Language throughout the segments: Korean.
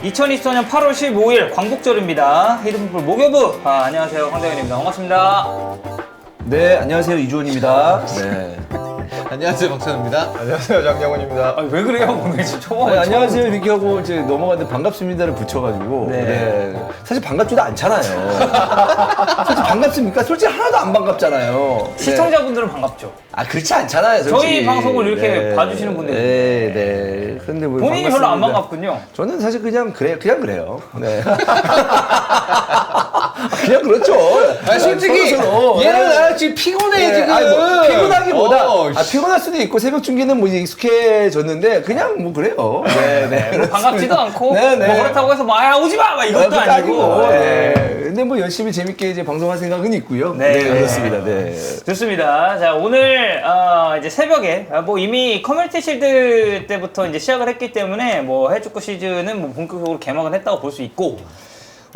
(2024년 8월 15일) 광복절입니다. 히든풋볼 목요부. 안녕하세요, 황대현입니다. 반갑습니다. 네, 안녕하세요, 이주원입니다. 네. 안녕하세요, 박찬호입니다. 안녕하세요, 장경훈입니다. 왜 그래요, 오늘 지금 초반? 아니, 안녕하세요 이렇게 하고 이제 넘어갔는데 반갑습니다를 붙여가지고 네. 네. 사실 반갑지도 않잖아요. 사실 반갑습니까? 솔직히 하나도 안 반갑잖아요. 네. 시청자분들은 반갑죠. 아 그렇지 않잖아요. 솔직히. 저희 방송을 이렇게 봐주시는 분들이 네, 네. 근데 뭐 본인이 별로 안 반갑습니다. 반갑군요. 저는 사실 그냥 그래요. 네. 그냥 그렇죠. 아, 솔직히 서로. 얘랑 네. 나랑 지금 피곤해 네, 지금. 아니, 뭐, 피곤하기보다 씨. 피곤할 수도 있고 새벽 중계는 뭐 익숙해졌는데 그냥 뭐 그래요. 네, 네. 뭐 반갑지도 않고 네, 네. 뭐 그렇다고 해서 뭐 오지 마! 막 이것도 그것도 아니고. 네. 근데 뭐 열심히 재밌게 이제 방송할 생각은 있고요. 네. 네, 그렇습니다. 네. 좋습니다. 자, 오늘 이제 새벽에 뭐 이미 커뮤니티 실드 때부터 이제 시작을 했기 때문에 뭐 해축구 시즌은 뭐 본격적으로 개막은 했다고 볼 수 있고,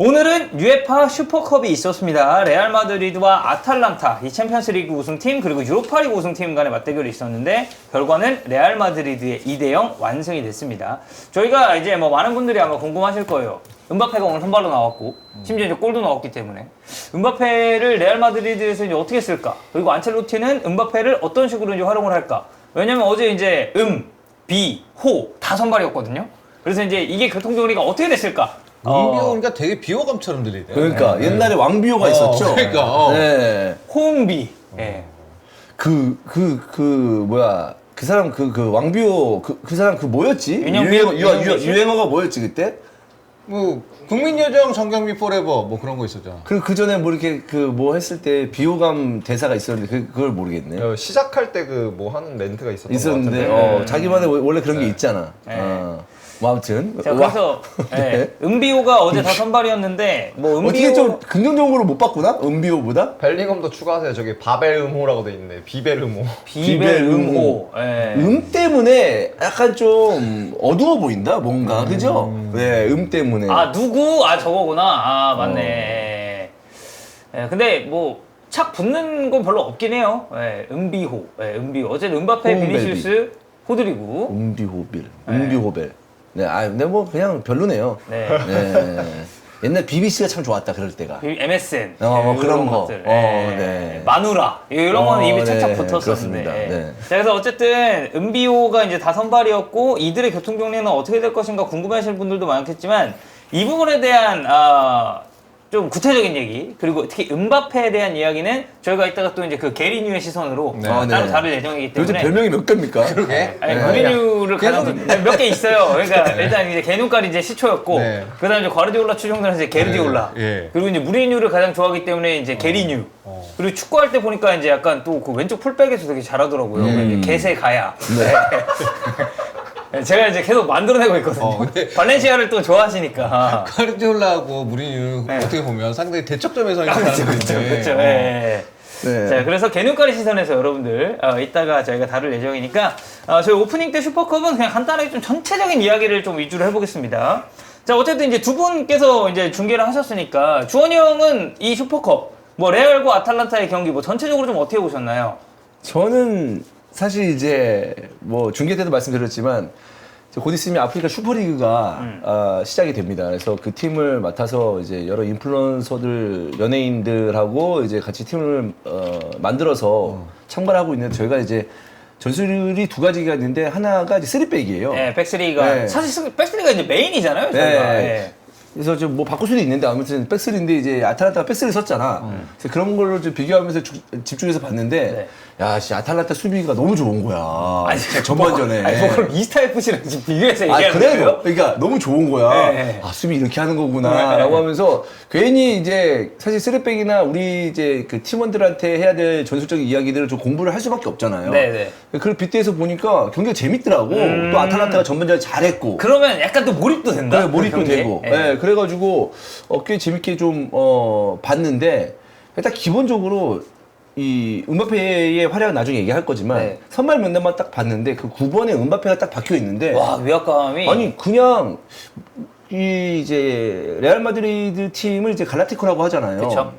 오늘은 UEFA 슈퍼컵이 있었습니다. 레알 마드리드와 아탈란타, 이 챔피언스리그 우승팀 그리고 유로파리그 우승팀 간의 맞대결이 있었는데 결과는 레알 마드리드의 2대0 완승이 됐습니다. 저희가 이제 뭐 많은 분들이 아마 궁금하실 거예요. 은바페가 오늘 선발로 나왔고 심지어 이제 골도 넣었기 때문에 은바페를 레알 마드리드에서 이제 어떻게 쓸까? 그리고 안첼로티는 은바페를 어떤 식으로 이제 활용을 할까? 왜냐면 어제 이제 비, 호 다 선발이었거든요. 그래서 이제 이게 교통정리가 어떻게 됐을까? 왕비호니까 되게 비호감처럼 들리네. 그러니까 옛날에 왕비호가 있었죠. 그러니까. 네. 호응비. 예. 뭐야. 그 사람 왕비호 그 사람 뭐였지? 유행어가 뭐였지 그때? 뭐 국민요정 정경비 포레버 뭐 그런 거 있었잖아. 그 전에 뭐 이렇게 뭐 했을 때 비호감 대사가 있었는데 그걸 모르겠네. 시작할 때 그 뭐 하는 멘트가 있었던 것 있었는데 같은데. 자기만의 원래 그런 게 있잖아. 네. 뭐 아무튼 자, 그래서 네. 은비호가 어제 다 선발이었는데 뭐 어떻게 좀 긍정적으로 못 봤구나? 은비호보다? 벨링엄도 추가하세요. 저기 바벨 음호라고 돼 있네. 비벨 음호. 비벨음호. 예. 때문에 약간 좀 어두워 보인다 뭔가 그죠? 네, 때문에. 누구? 저거구나. 맞네. 예, 근데 뭐 착 붙는 건 별로 없긴 해요. 예, 은비호. 예, 은비호. 어제는 은바페, 호응벨비. 비니시우스, 호드리구. 은비호벨. 네, 근데 뭐 그냥 별로네요. 네. 네. 옛날 BBC가 참 좋았다 그럴 때가. MSN. 뭐 예, 그런 이런 거. 것들. 네. 마누라. 이런 거는 입이 착착 네, 붙었었는데. 그렇습니다. 예. 네. 자, 그래서 어쨌든 은비호가 이제 다 선발이었고 이들의 교통정리는 어떻게 될 것인가 궁금해하시는 분들도 많겠지만 이 부분에 대한 좀 구체적인 얘기, 그리고 특히 은바페에 대한 이야기는 저희가 이따가 또 이제 그 게리뉴의 시선으로 네. 따로 네. 다룰 예정이기 요즘 때문에. 별명이 몇 개입니까? 그러게. 아니, 네. 무리뉴를 가장 몇 개 있어요. 그러니까 일단 이제 개눈깔이 이제 시초였고, 네. 그다음에 이제 과르디올라 추종자는 이제 게르디올라, 네. 예. 그리고 이제 무리뉴를 가장 좋아하기 때문에 이제 게리뉴. 그리고 축구할 때 보니까 이제 약간 또 그 왼쪽 풀백에서 되게 잘하더라고요. 이제 개세 가야. 네. 제가 이제 계속 만들어내고 있거든요. 근데- 발렌시아를 또 좋아하시니까. 카르디올라하고 무리뉴 네. 어떻게 보면 상당히 대척점에서 있는 그렇죠, 사람들인데. 그렇죠. 예. 네. 자, 그래서 개눈가리 시선에서 여러분들 이따가 저희가 다룰 예정이니까 저희 오프닝 때 슈퍼컵은 그냥 간단하게 좀 전체적인 이야기를 좀 위주로 해보겠습니다. 자, 어쨌든 이제 두 분께서 이제 중계를 하셨으니까 주원이 형은 이 슈퍼컵 뭐 레알과 아탈란타의 경기 뭐 전체적으로 좀 어떻게 보셨나요? 저는 사실 이제 뭐 중계 때도 말씀드렸지만 곧 있으면 아프리카 슈퍼리그가 시작이 됩니다. 그래서 그 팀을 맡아서 이제 여러 인플루언서들, 연예인들하고 이제 같이 팀을 만들어서 참가를 하고 있는데 저희가 이제 전술이 두 가지가 있는데 하나가 이제 쓰리백이에요. 네, 백스리가 네. 사실 백스리가 이제 메인이잖아요, 저희가. 네. 예. 그래서 좀 뭐 바꿀 수도 있는데 아무튼 백스리인데 이제 아탈란타가 백스리 썼잖아. 그래서 그런 걸로 좀 비교하면서 집중해서 봤는데 네. 야, 씨 아탈란타 수비가 너무 좋은 거야. 아니, 전반전에. 아니, 뭐 그럼 이스타 FC랑 지금 비교해서 얘기하는 그래도 거예요? 그러니까 너무 좋은 거야. 네. 수비 이렇게 하는 거구나라고 네. 하면서 괜히 이제 사실 쓰리백이나 우리 이제 그 팀원들한테 해야 될 전술적인 이야기들을 좀 공부를 할 수밖에 없잖아요. 네네. 그걸 빗대서 보니까 경기가 재밌더라고. 또 아탈란타가 전반전에 잘했고. 그러면 약간 또 몰입도 된다. 네, 몰입도 그 경기에. 되고. 예. 네, 그래가지고 꽤 재밌게 좀 봤는데 일단 기본적으로 이 음바페의 활약은 나중에 얘기할 거지만 네. 선발 명단만 딱 봤는데 그 9번에 음바페가 딱 박혀 있는데 와, 위압감이. 아니 그냥 이 이제 레알 마드리드 팀을 이제 갈라티코라고 하잖아요. 그쵸.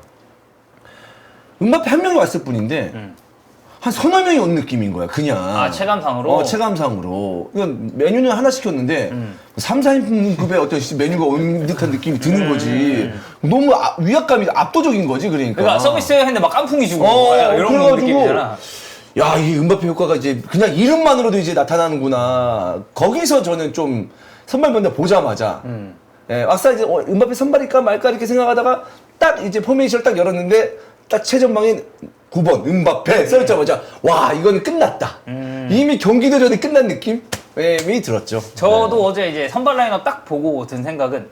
음바페 한 명이 왔을 뿐인데 한 서너 명이 온 느낌인 거야, 그냥. 아, 체감상으로? 체감상으로. 이건 메뉴는 하나 시켰는데, 3, 4인분급의 어떤 메뉴가 온 듯한 느낌이 드는 거지. 너무 위압감이 압도적인 거지, 그러니까. 그러니까 서비스 했는데 막 깐풍기 주고 이런 그래가지고 느낌이잖아. 야, 이 음바페 효과가 이제 그냥 이름만으로도 이제 나타나는구나. 거기서 저는 좀 선발 먼저 보자마자, 예, 막상 이제 음바페 선발일까 말까 이렇게 생각하다가 딱 이제 포메이션을 딱 열었는데, 딱 최전방에 9번 음바페 써있자마자 와, 이건 끝났다. 이미 경기도 전에 끝난 느낌이 들었죠. 저도 어제 이제 선발 라인업 딱 보고 든 생각은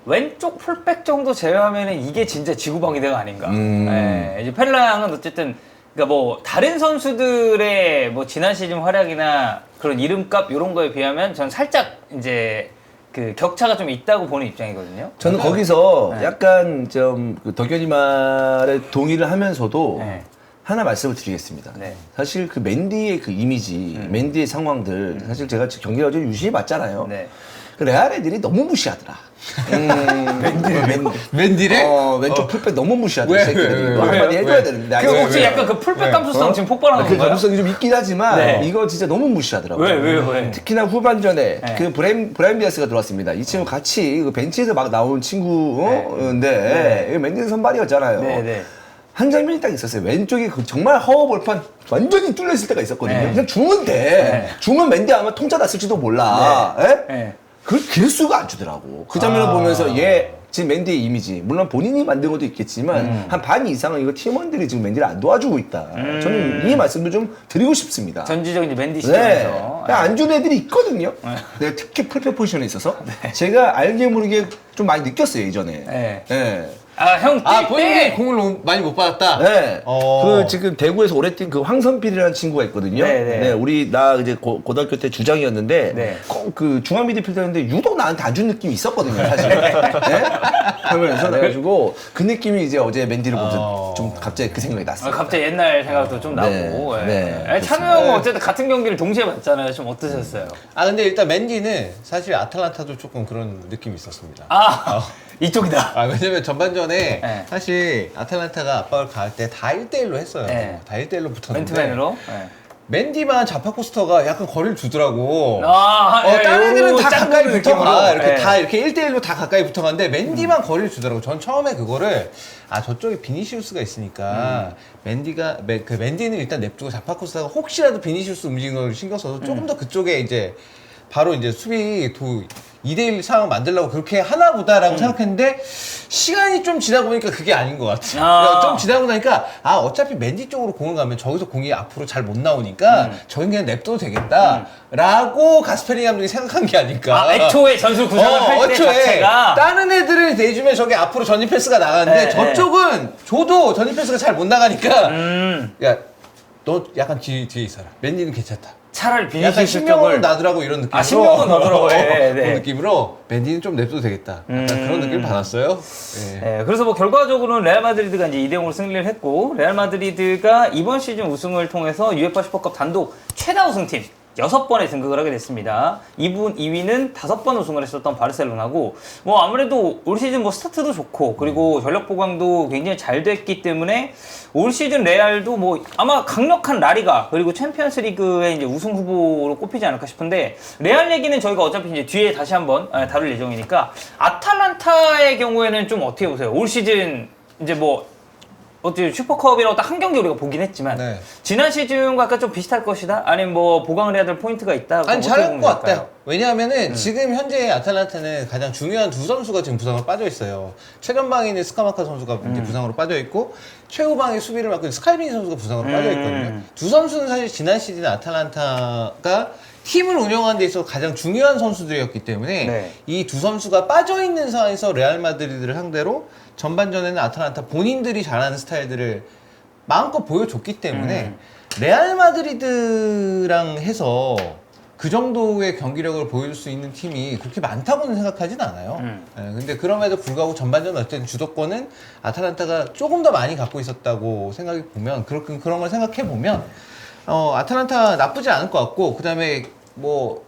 왼쪽 풀백 정도 제외하면 이게 진짜 지구방위대가 아닌가. 예, 이제 펠랑은 어쨌든 그러니까 뭐 다른 선수들의 뭐 지난 시즌 활약이나 그런 이름값 이런 거에 비하면 전 살짝 이제 그 격차가 좀 있다고 보는 입장이거든요. 저는 거기서 약간 좀그 덕현이 말에 동의를 하면서도 네. 하나 말씀을 드리겠습니다. 네. 사실 그 맨디의 그 이미지, 맨디의 상황들, 사실 제가 경기를 어제 유심히 봤잖아요. 네. 그 레알 애들이 너무 무시하더라. 맨디를? 왼쪽 풀백 너무 무시하더라. 왜, 새끼들이. 왜, 이거 왜, 한마디 해줘야 왜? 되는데. 그 혹시 약간 그 풀백 감수성 지금 폭발하는 그 건가요? 감수성이 좀 있긴 하지만 네. 이거 진짜 너무 무시하더라고요. 왜? 특히나 후반전에 네. 그 브라임 디아스가 들어왔습니다. 이 친구 같이 그 벤치에서 막 나온 친구인데 맨디 선발이었잖아요. 네. 한 장면이 딱 있었어요. 왼쪽에 그 정말 허허벌판 완전히 뚫렸을 때가 있었거든요. 네. 그냥 주면 돼. 네. 주면 맨디 아마 통짜 났을지도 몰라. 예? 네. 그걸 길수가 안 주더라고. 그 장면을 보면서 얘 지금 맨디의 이미지, 물론 본인이 만든 것도 있겠지만 한 반 이상은 이거 팀원들이 지금 맨디를 안 도와주고 있다. 저는 이 말씀도 좀 드리고 싶습니다. 전지적인 이제 맨디 네. 시점에서. 그냥 안 주는 애들이 있거든요. 네, 특히 풀백 포지션에 있어서 제가 알게 모르게 좀 많이 느꼈어요, 예전에. 네. 네. 아, 형 뛸 본인이 때. 공을 너무 많이 못 받았다? 네. 어. 그 지금 대구에서 오래 뛴 그 황선필이라는 친구가 있거든요. 네. 우리 나 이제 고등학교 때 주장이었는데 네. 꼭 그 중앙 미드필더였는데 유독 나한테 안 준 느낌이 있었거든요, 사실. 네? 하면서 그래가지고 그 느낌이 이제 어제 맨디를 보면서 좀 갑자기 그 생각이 났어요. 갑자기 옛날 생각도 좀 나고. 네. 예. 네. 아니, 찬우 형은 어쨌든 같은 경기를 동시에 봤잖아요. 좀 어떠셨어요? 아, 근데 일단 맨디는 사실 아탈란타도 조금 그런 느낌이 있었습니다. 이쪽이다. 왜냐면 전반전에 네. 사실 아탈란타가 압박을 가할 때 다 1대1로 했어요. 네. 다 1대1로 붙었는데 맨투맨으로. 네. 맨디만 자파코스터가 약간 거리를 두더라고. 요다른 애들은 다 짱구 가까이 느낌으로. 붙어가. 이렇게 예. 다 이렇게 1대1로 다 가까이 붙어가는데 맨디만 거리를 주더라고. 전 처음에 그거를 저쪽에 비니시우스가 있으니까 맨디는 일단 냅두고 자파코스터가 혹시라도 비니시우스 움직이는 걸 신경 써서 조금 더 그쪽에 이제 바로 이제 수비 2대1 상황 만들려고 그렇게 하나 보다라고 생각했는데 시간이 좀 지나고 보니까 그게 아닌 것 같아. 그러니까 좀 지나고 나니까 어차피 맨디 쪽으로 공을 가면 저기서 공이 앞으로 잘 못 나오니까 저긴 그냥 냅둬도 되겠다 라고 가스페리 감독이 생각한 게 아닐까. 애초에 전술 구성을 할 때 자체가. 다른 애들을 내주면 저기 앞으로 전진 패스가 나가는데 네, 저쪽은 줘도 전진 패스가 잘 못 나가니까 야, 너 약간 뒤에 있어라. 맨디는 괜찮다. 차라리 약간 비니시우스 신명은 쪽을. 나더라고 이런 느낌으로. 신명은 나더라고. 네. 그런 느낌으로 맨디는 좀 냅둬도 되겠다. 약간 그런 느낌을 받았어요. 예. 네, 그래서 뭐 결과적으로는 레알 마드리드가 이제 2대0으로 승리를 했고, 레알 마드리드가 이번 시즌 우승을 통해서 UEFA 슈퍼컵 단독 최다 우승팀 6번에 등극을 하게 됐습니다. 2위는 5번 우승을 했었던 바르셀로나고, 뭐 아무래도 올 시즌 뭐 스타트도 좋고, 그리고 전력 보강도 굉장히 잘 됐기 때문에 올 시즌 레알도 뭐 아마 강력한 라리가 그리고 챔피언스 리그의 이제 우승 후보로 꼽히지 않을까 싶은데, 레알 얘기는 저희가 어차피 이제 뒤에 다시 한번 다룰 예정이니까, 아탈란타의 경우에는 좀 어떻게 보세요? 올 시즌 이제 뭐 어떻게 슈퍼컵이라고 딱 한 경기 우리가 보긴 했지만 네. 지난 시즌과 약간 좀 비슷할 것이다? 아니면 뭐 보강을 해야 될 포인트가 있다? 아니 잘할 것 같아요. 왜냐하면은 지금 현재 아탈란타는 가장 중요한 두 선수가 지금 부상으로 빠져 있어요. 최전방에 있는 스카마카 선수가 이제 부상으로 빠져 있고 최후방에 수비를 맡고 있는 스칼비니 선수가 부상으로 빠져 있거든요. 두 선수는 사실 지난 시즌 아탈란타가 팀을 운영하는 데 있어서 가장 중요한 선수들이었기 때문에 네. 이 두 선수가 빠져 있는 상황에서 레알 마드리드를 상대로 전반전에는 아탈란타 본인들이 잘하는 스타일들을 마음껏 보여줬기 때문에 레알 마드리드랑 해서 그 정도의 경기력을 보여줄 수 있는 팀이 그렇게 많다고는 생각하진 않아요. 근데 그럼에도 불구하고 전반전 어쨌든 주도권은 아탈란타가 조금 더 많이 갖고 있었다고 생각해 보면 그런 걸 생각해 보면 아탈란타 나쁘지 않을 것 같고, 그 다음에 뭐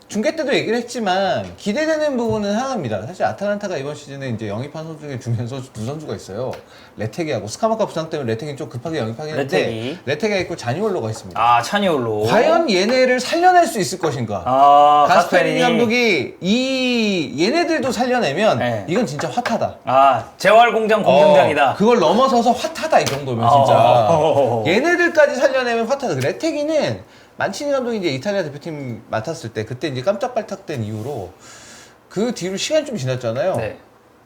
중계 때도 얘기를 했지만 기대되는 부분은 하나입니다. 사실 아탈란타가 이번 시즌에 이제 영입한 선수 중에 중요한 선수 두 선수가 있어요. 레테기하고 스카마카 부상 때문에 레테기는 좀 급하게 영입하긴 했는데 레테기가 있고 자니올로가 있습니다. 아, 차니올로. 과연 얘네를 살려낼 수 있을 것인가? 아, 가스페리니 감독이 이 얘네들도 살려내면 네. 이건 진짜 핫하다. 아, 재활공장 공장장이다. 그걸 넘어서서 핫하다 이 정도면 진짜. 얘네들까지 살려내면 핫하다. 레테기는 만치니 감독이 이제 이탈리아 대표팀 맡았을 때 그때 이제 깜짝 발탁된 이후로 그 뒤로 시간이 좀 지났잖아요. 네.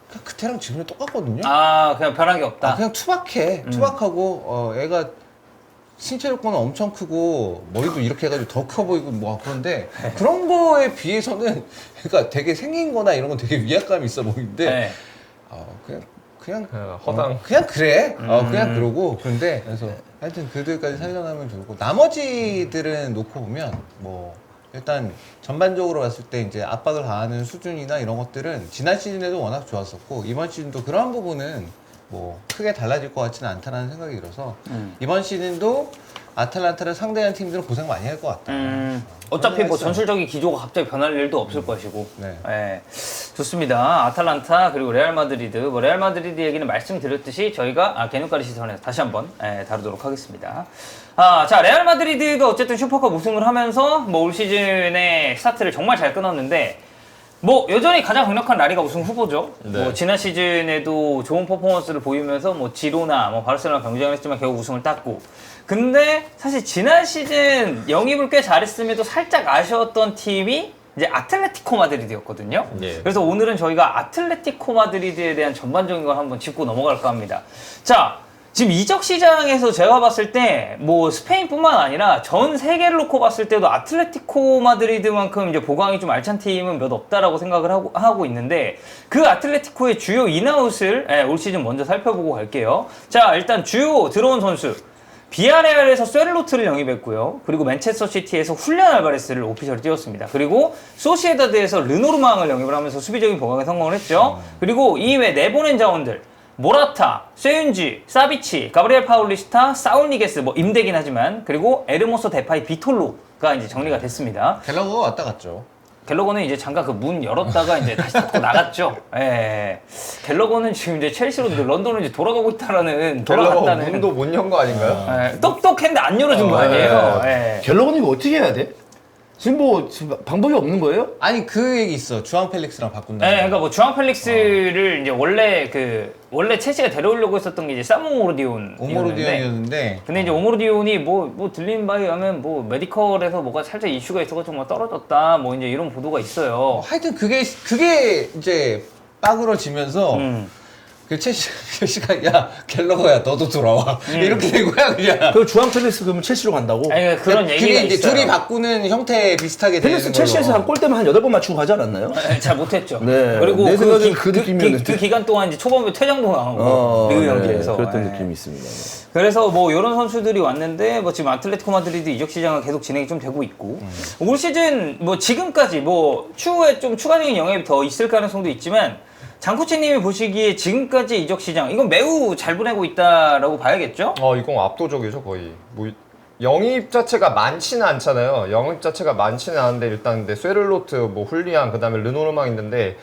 그냥 그때랑 지금이 똑같거든요. 아, 그냥 변한 게 없다. 그냥 투박해. 투박하고 애가 신체 조건은 엄청 크고 머리도 이렇게 해가지고 더 커 보이고 뭐 그런데 그런 거에 비해서는 그러니까 되게 생긴 거나 이런 건 되게 위압감이 있어 보이는데 네. 그냥 허당. 그냥 그래. 그냥 그러고 그런데 그래서 하여튼 그들까지 살려나면 좋고 나머지들은 놓고 보면 뭐 일단 전반적으로 봤을 때 이제 압박을 가하는 수준이나 이런 것들은 지난 시즌에도 워낙 좋았었고 이번 시즌도 그런 부분은 뭐 크게 달라질 것 같지는 않다는 생각이 들어서 이번 시즌도 아탈란타를 상대하는 팀들은 고생 많이 할 것 같다. 어차피 뭐 했어요. 전술적인 기조가 갑자기 변할 일도 없을 것이고. 네. 예. 좋습니다. 아탈란타 그리고 레알 마드리드. 뭐 레알 마드리드 얘기는 말씀드렸듯이 저희가 개눈가리 시선에서 다시 한번 다루도록 하겠습니다. 자, 레알 마드리드가 어쨌든 슈퍼컵 우승을 하면서 뭐 올 시즌의 스타트를 정말 잘 끊었는데 뭐 여전히 가장 강력한 라리가 우승 후보죠. 네. 뭐 지난 시즌에도 좋은 퍼포먼스를 보이면서 뭐 지로나, 뭐 바르셀로나 경쟁을 했지만 결국 우승을 땄고. 근데 사실 지난 시즌 영입을 꽤 잘했음에도 살짝 아쉬웠던 팀이 이제 아틀레티코 마드리드였거든요. 예. 그래서 오늘은 저희가 아틀레티코 마드리드에 대한 전반적인 걸 한번 짚고 넘어갈까 합니다. 자, 지금 이적 시장에서 제가 봤을 때 뭐 스페인뿐만 아니라 전 세계를 놓고 봤을 때도 아틀레티코 마드리드만큼 이제 보강이 좀 알찬 팀은 몇 없다라고 생각을 하고 있는데 그 아틀레티코의 주요 인아웃을 올 시즌 먼저 살펴보고 갈게요. 자, 일단 주요 들어온 선수. 비아레알에서 쇠를로트를 영입했고요. 그리고 맨체스터 시티에서 훌리안 알바레스를 오피셜로 띄웠습니다. 그리고 소시에다드에서 르노르망을 영입을 하면서 수비적인 보강에 성공을 했죠. 그리고 이외 내보낸 자원들 모라타, 쇠윤지, 사비치, 가브리엘 파울리스타, 사울 니게스 뭐 임대긴 하지만 그리고 에르모소 데파이 비톨로가 이제 정리가 됐습니다. 갤러거가 왔다 갔죠. 갤러거는 이제 잠깐 그 문 열었다가 이제 다시 닫고 나갔죠. 예. 갤러거는 지금 이제 첼시로 런던으로 이제 돌아가고 있다라는 갤러거 돌아갔다는 문도 못 연 거 아닌가요? 예. 똑똑했는데 안 열어준 거 아니에요. 예. 갤러거는 이거 어떻게 해야 돼? 지금 방법이 없는 거예요? 아니 그 얘기 있어. 주앙 펠릭스랑 바꾼다. 네, 그러니까 뭐 주앙 펠릭스를 이제 원래 첼시가 데려오려고 했었던 게 이제 사모르디온이었는데 오모르디언이었는데 근데 이제 오모르디온이 뭐 들린 바에 하면 뭐 메디컬에서 뭐가 살짝 이슈가 있어가지고 뭐 떨어졌다 뭐 이제 이런 보도가 있어요. 하여튼 그게 이제 빠그러지면서 그 첼시가 야 갤러거야 너도 돌아와 이렇게 된 거야 그냥. 그럼 주앙 펠릭스 그러면 첼시로 간다고? 아니 그러니까 그런 얘기가 그게 이제 있어요. 둘이 바꾸는 형태 비슷하게 되는 펠릭스 걸로. 첼시에서 한 골 때면 한 8번 맞추고 가지 않았나요? 잘 못했죠. 네. 그리고 내 생각엔 그 느낌이었는데. 그 기간 동안 이제 초반부터 퇴장도 당하고 리그 경기에서 그랬던 네. 느낌이 있습니다. 네. 그래서 뭐 이런 선수들이 왔는데 뭐 지금 아틀레티코 마드리드 이적 시장은 계속 진행이 좀 되고 있고 올 시즌 뭐 지금까지 뭐 추후에 좀 추가적인 영향이 더 있을 가능성도 있지만 장코치님이 보시기에 지금까지 이적 시장 이건 매우 잘 보내고 있다라고 봐야겠죠? 이건 압도적이죠 거의. 뭐 영입 자체가 많지는 않잖아요. 영입 자체가 많지는 않은데 일단 근데 쇠를로트, 뭐 훌리안, 그다음에 르노르망 있는데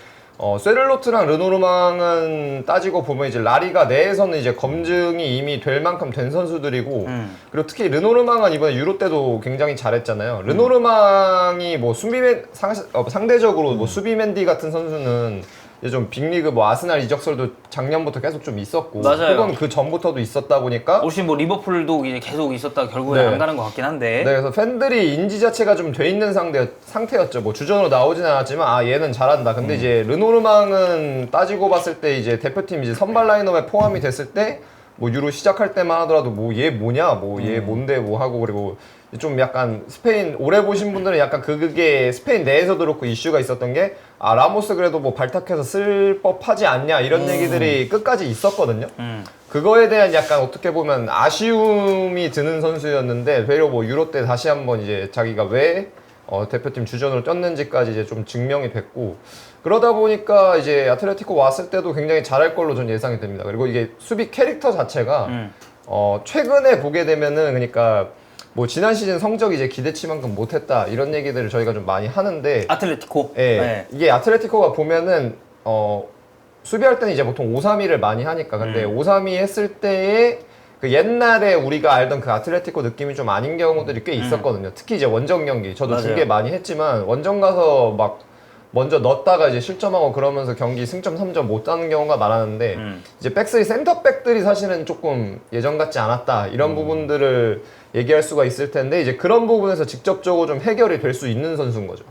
쇠를로트랑 르노르망은 따지고 보면 이제 라리가 내에서는 이제 검증이 이미 될 만큼 된 선수들이고 그리고 특히 르노르망은 이번에 유로 때도 굉장히 잘했잖아요. 르노르망이 뭐 상대적으로 뭐 수비맨디 같은 선수는 이제 좀 빅리그 뭐 아스날 이적설도 작년부터 계속 좀 있었고 맞아요. 그건 그 전부터도 있었다 보니까 올 시즌 뭐 리버풀도 이제 계속 있었다가 결국에 네. 안 가는 것 같긴 한데 네, 그래서 팬들이 인지 자체가 좀 돼 있는 상태였죠. 뭐 주전으로 나오진 않았지만 얘는 잘한다. 근데 이제 르노르망은 따지고 봤을 때 이제 대표팀 이제 선발 라인업에 포함이 됐을 때 뭐 유로 시작할 때만 하더라도 뭐 얘 뭐냐, 뭐 얘 뭔데 뭐 하고 그리고 좀 약간 스페인 오래 보신 분들은 약간 그게 스페인 내에서도 그렇고 이슈가 있었던 게 라모스 그래도 뭐 발탁해서 쓸 법하지 않냐 이런 얘기들이 끝까지 있었거든요. 그거에 대한 약간 어떻게 보면 아쉬움이 드는 선수였는데 되려 뭐 유로 때 다시 한번 이제 자기가 왜 대표팀 주전으로 뛰었는지까지 이제 좀 증명이 됐고 그러다 보니까 이제 아틀레티코 왔을 때도 굉장히 잘할 걸로 전 예상이 됩니다. 그리고 이게 수비 캐릭터 자체가 최근에 보게 되면은 그러니까 뭐 지난 시즌 성적이 이제 기대치만큼 못했다 이런 얘기들을 저희가 좀 많이 하는데 아틀레티코. 예, 네. 이게 아틀레티코가 보면은 수비할 때는 이제 보통 5-3-2를 많이 하니까 근데 5-3-2 했을 때에 그 옛날에 우리가 알던 그 아틀레티코 느낌이 좀 아닌 경우들이 꽤 있었거든요. 특히 이제 원정 경기 저도 맞아요. 중계 많이 했지만 원정 가서 막 먼저 넣었다가 이제 실점하고 그러면서 경기 승점 3점 못 따는 경우가 많았는데 이제 백스리 센터백들이 사실은 조금 예전 같지 않았다 이런 부분들을 얘기할 수가 있을 텐데 이제 그런 부분에서 직접적으로 좀 해결이 될 수 있는 선수인 거죠.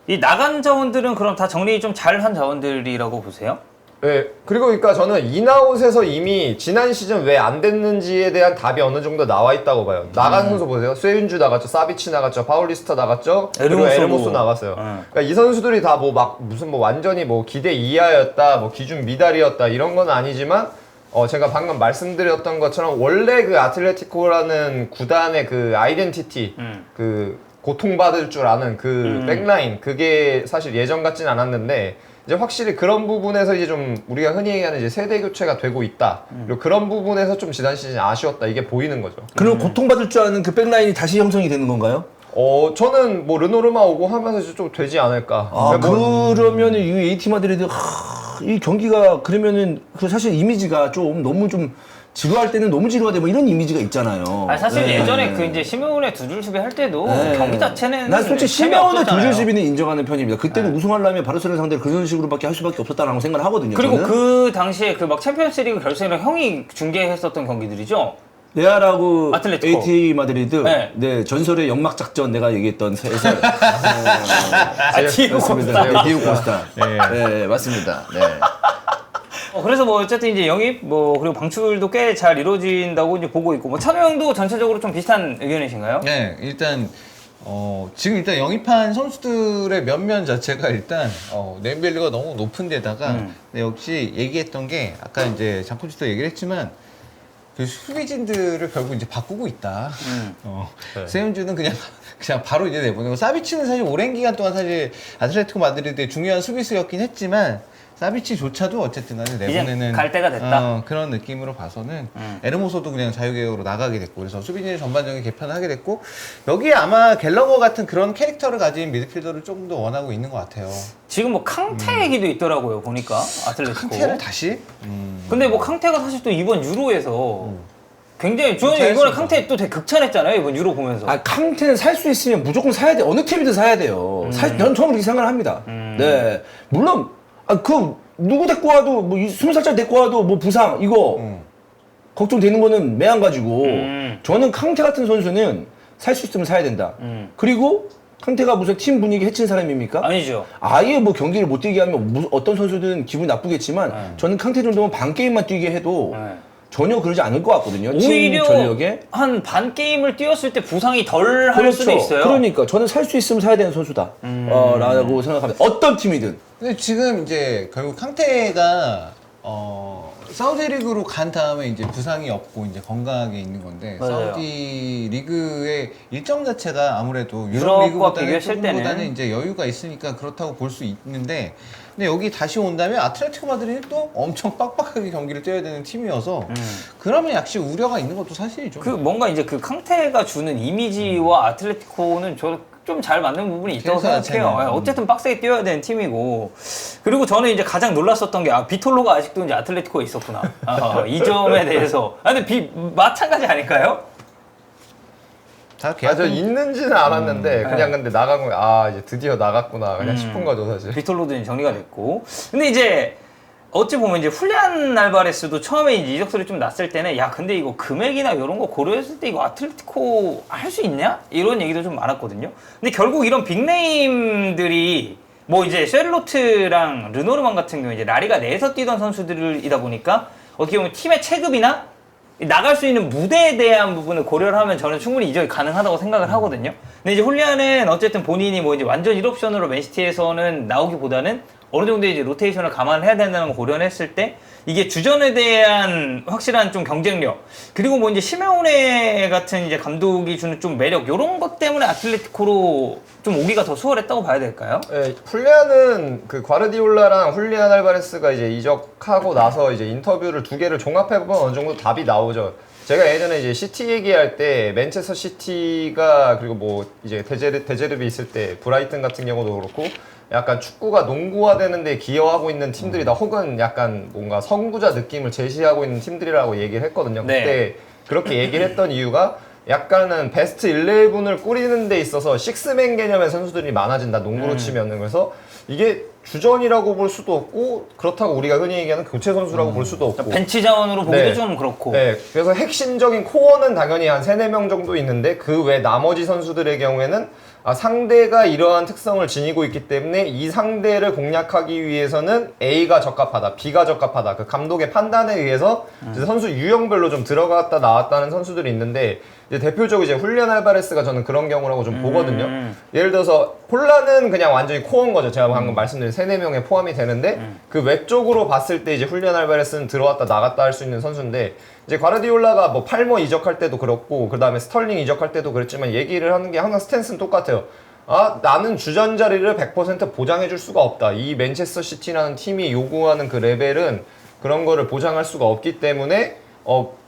이 나간 자원들은 그럼 다 정리 좀 잘한 자원들이라고 보세요? 네, 그리고 그러니까 저는 인아웃에서 이미 지난 시즌 왜 안 됐는지에 대한 답이 어느 정도 나와 있다고 봐요. 나간 선수 보세요. 쇠윤주 나갔죠, 사비치 나갔죠, 파울리스타 나갔죠, 그리고 에르모소도. 에르모스 나갔어요. 그러니까 이 선수들이 다 뭐 막 무슨 뭐 완전히 뭐 기대 이하였다, 뭐 기준 미달이었다 이런 건 아니지만 제가 방금 말씀드렸던 것처럼 원래 그 아틀레티코라는 구단의 그 아이덴티티, 그 고통받을 줄 아는 그 백라인 그게 사실 예전 같진 않았는데. 이제 확실히 그런 부분에서 이제 좀 우리가 흔히 얘기하는 이제 세대 교체가 되고 있다. 그리고 그런 부분에서 좀 지난 시즌 아쉬웠다. 이게 보이는 거죠. 그럼 고통받을 줄 아는 그 백라인이 다시 형성이 되는 건가요? 저는 뭐 르노르마 오고 하면서 이제 좀 되지 않을까. 아, 뭐, 그러면은 이 AT 마드리드 이 경기가 그러면은 그 사실 이미지가 좀 너무 좀 지루할 때는 너무 지루하대 뭐 이런 이미지가 있잖아요. 아니, 사실 네. 예전에 그 이제 시메온의 두 줄 수비 할 때도 네. 경기 자체는 난 솔직히 재미없었잖아요. 시메온의 두줄 수비는 인정하는 편입니다. 그때는 우승하려면 바르셀로나 상대로 그런 식으로밖에 할 수밖에 없었다라고 생각을 하거든요. 그리고 저는. 그 당시에 그 막 챔피언스리그 결승이랑 형이 중계했었던 경기들이죠. 레알하고 아틀레티코. AT 마드리드 네. 네, 전설의 연막 작전 내가 얘기했던 해설. 디에고 맞습니다. 코스타. 네, 디에고 코스타. 네, 맞습니다. 네. 그래서 뭐 어쨌든 이제 영입 뭐 그리고 방출도 꽤 잘 이루어진다고 이제 보고 있고 뭐 찬호 형도 전체적으로 좀 비슷한 의견이신가요? 네, 일단 지금 일단 영입한 선수들의 면면 자체가 일단 네임밸류가 너무 높은 데다가 근데 역시 얘기했던 게 아까 이제 장코치도 얘기를 했지만 그 수비진들을 결국 이제 바꾸고 있다. 세윤주는 그냥 바로 이제 내보내고 사비치는 사실 오랜 기간 동안 사실 아틀레티코 마드리드의 중요한 수비수였긴 했지만 사비치조차도 어쨌든 나는 내보내는 갈 때가 됐다. 그런 느낌으로 봐서는 에르모소도 그냥 자유계약으로 나가게 됐고 그래서 수비진의 전반적인 개편을 하게 됐고 여기에 아마 갤러거 같은 그런 캐릭터를 가진 미드필더를 조금 더 원하고 있는 것 같아요. 지금 뭐 캉테 얘기도 있더라고요 보니까 아틀레티코. 캉테를 다시? 근데 뭐 캉테가 사실 또 이번 유로에서 굉장히 주원이 이번에 잘했습니다. 캉테 또 되게 극찬했잖아요 이번 유로 보면서. 아, 캉테는 살 수 있으면 무조건 사야 돼. 어느 팀이든 사야 돼요. 전 처음 그렇게 생각을 합니다. 네. 물론, 누구 데리고 와도, 뭐, 20살짜리 데리고 와도, 뭐, 부상, 이거, 걱정되는 거는 매한 가지고, 저는 캉테 같은 선수는 살 수 있으면 사야 된다. 그리고, 캉테가 무슨 팀 분위기 해친 사람입니까? 아니죠. 아예 뭐 경기를 못 뛰게 하면 어떤 선수들은 기분이 나쁘겠지만, 저는 캉테 정도면 반 게임만 뛰게 해도, 전혀 그러지 않을 것 같거든요. 오히려 팀 전력에. 한 반 게임을 뛰었을 때 부상이 덜 할 수도 있어요. 그러니까 저는 살 수 있으면 사야 되는 선수다. 라고 생각합니다. 어떤 팀이든. 근데 지금 이제 결국 캉테가 사우디 리그로 간 다음에 이제 부상이 없고 이제 건강하게 있는 건데 맞아요. 사우디 리그의 일정 자체가 아무래도 유럽과 유럽 리그보다는 비교했을 때는. 조금보다는 이제 여유가 있으니까 그렇다고 볼 수 있는데 근데 여기 다시 온다면 아틀레티코 마드리드는 또 엄청 빡빡하게 경기를 뛰어야 되는 팀이어서 그러면 역시 우려가 있는 것도 사실이죠. 그 뭔가 이제 그 캉테가 주는 이미지와 아틀레티코는 저 좀 잘 맞는 부분이 있다고 캐릭터 생각해요. 자체는. 어쨌든 빡세게 뛰어야 되는 팀이고 그리고 저는 이제 가장 놀랐었던 게 비톨로가 아직도 이제 아틀레티코에 있었구나. 이 점에 대해서. 근데 마찬가지 아닐까요? 다 저 있는지는 알았는데 그냥 근데 나간 거 이제 드디어 나갔구나 그냥 싶은 거죠 사실. 비톨로도 이제 정리가 됐고. 근데 이제 어찌 보면 이제 훌리안 알바레스도 처음에 이제 이적설이 좀 났을 때는 야 근데 이거 금액이나 이런 거 고려했을 때 이거 아틀레티코 할 수 있냐? 이런 얘기도 좀 많았거든요. 근데 결국 이런 빅네임들이 뭐 이제 셰를로트랑 르노르만 같은 경우 이제 라리가 내에서 뛰던 선수들이다 보니까 어떻게 보면 팀의 체급이나 나갈 수 있는 무대에 대한 부분을 고려를 하면 저는 충분히 이적이 가능하다고 생각을 하거든요. 근데 이제 훌리안은 어쨌든 본인이 뭐 이제 완전 1옵션으로 맨시티에서는 나오기보다는 어느 정도 이제 로테이션을 감안해야 된다는 걸 고려했을 때 이게 주전에 대한 확실한 좀 경쟁력 그리고 뭐 이제 시메오네 같은 이제 감독이 주는 좀 매력 이런 것 때문에 아틀레티코로 좀 오기가 더 수월했다고 봐야 될까요? 예, 훌리안은 그 과르디올라랑 훌리안 알바레스가 이제 이적하고 나서 이제 인터뷰를 두 개를 종합해보면 어느 정도 답이 나오죠. 제가 예전에 이제 시티 얘기할 때 맨체스터 시티가 그리고 뭐 이제 데제르비 있을 때 브라이튼 같은 경우도 그렇고 약간 축구가 농구화되는데 기여하고 있는 팀들이다 혹은 약간 뭔가 선구자 느낌을 제시하고 있는 팀들이라고 얘기를 했거든요. 네. 그때 그렇게 얘기를 했던 이유가 약간은 베스트 11을 꾸리는 데 있어서 식스맨 개념의 선수들이 많아진다 농구로 치면은. 그래서 이게 주전이라고 볼 수도 없고 그렇다고 우리가 흔히 얘기하는 교체 선수라고 볼 수도 없고 벤치 자원으로 보기도 네. 좀 그렇고 네, 그래서 핵심적인 코어는 당연히 한 3, 4명 정도 있는데 그 외 나머지 선수들의 경우에는 상대가 이러한 특성을 지니고 있기 때문에 이 상대를 공략하기 위해서는 A가 적합하다, B가 적합하다 그 감독의 판단에 의해서 이제 선수 유형별로 좀 들어갔다 나왔다는 선수들이 있는데 이제 대표적으로 이제 훌리안 알바레스가 저는 그런 경우라고 좀 보거든요. 예를 들어서 폴라는 그냥 완전히 코어인 거죠. 제가 방금 말씀드린 3, 4명에 포함이 되는데 그 외쪽으로 봤을 때 이제 훌리안 알바레스는 들어왔다 나갔다 할 수 있는 선수인데 이제 과르디올라가 뭐 팔머 이적할 때도 그렇고 그 다음에 스털링 이적할 때도 그랬지만 얘기를 하는 게 항상 스탠스는 똑같아요. 아 나는 주전 자리를 100% 보장해 줄 수가 없다. 이 맨체스터 시티라는 팀이 요구하는 그 레벨은 그런 거를 보장할 수가 없기 때문에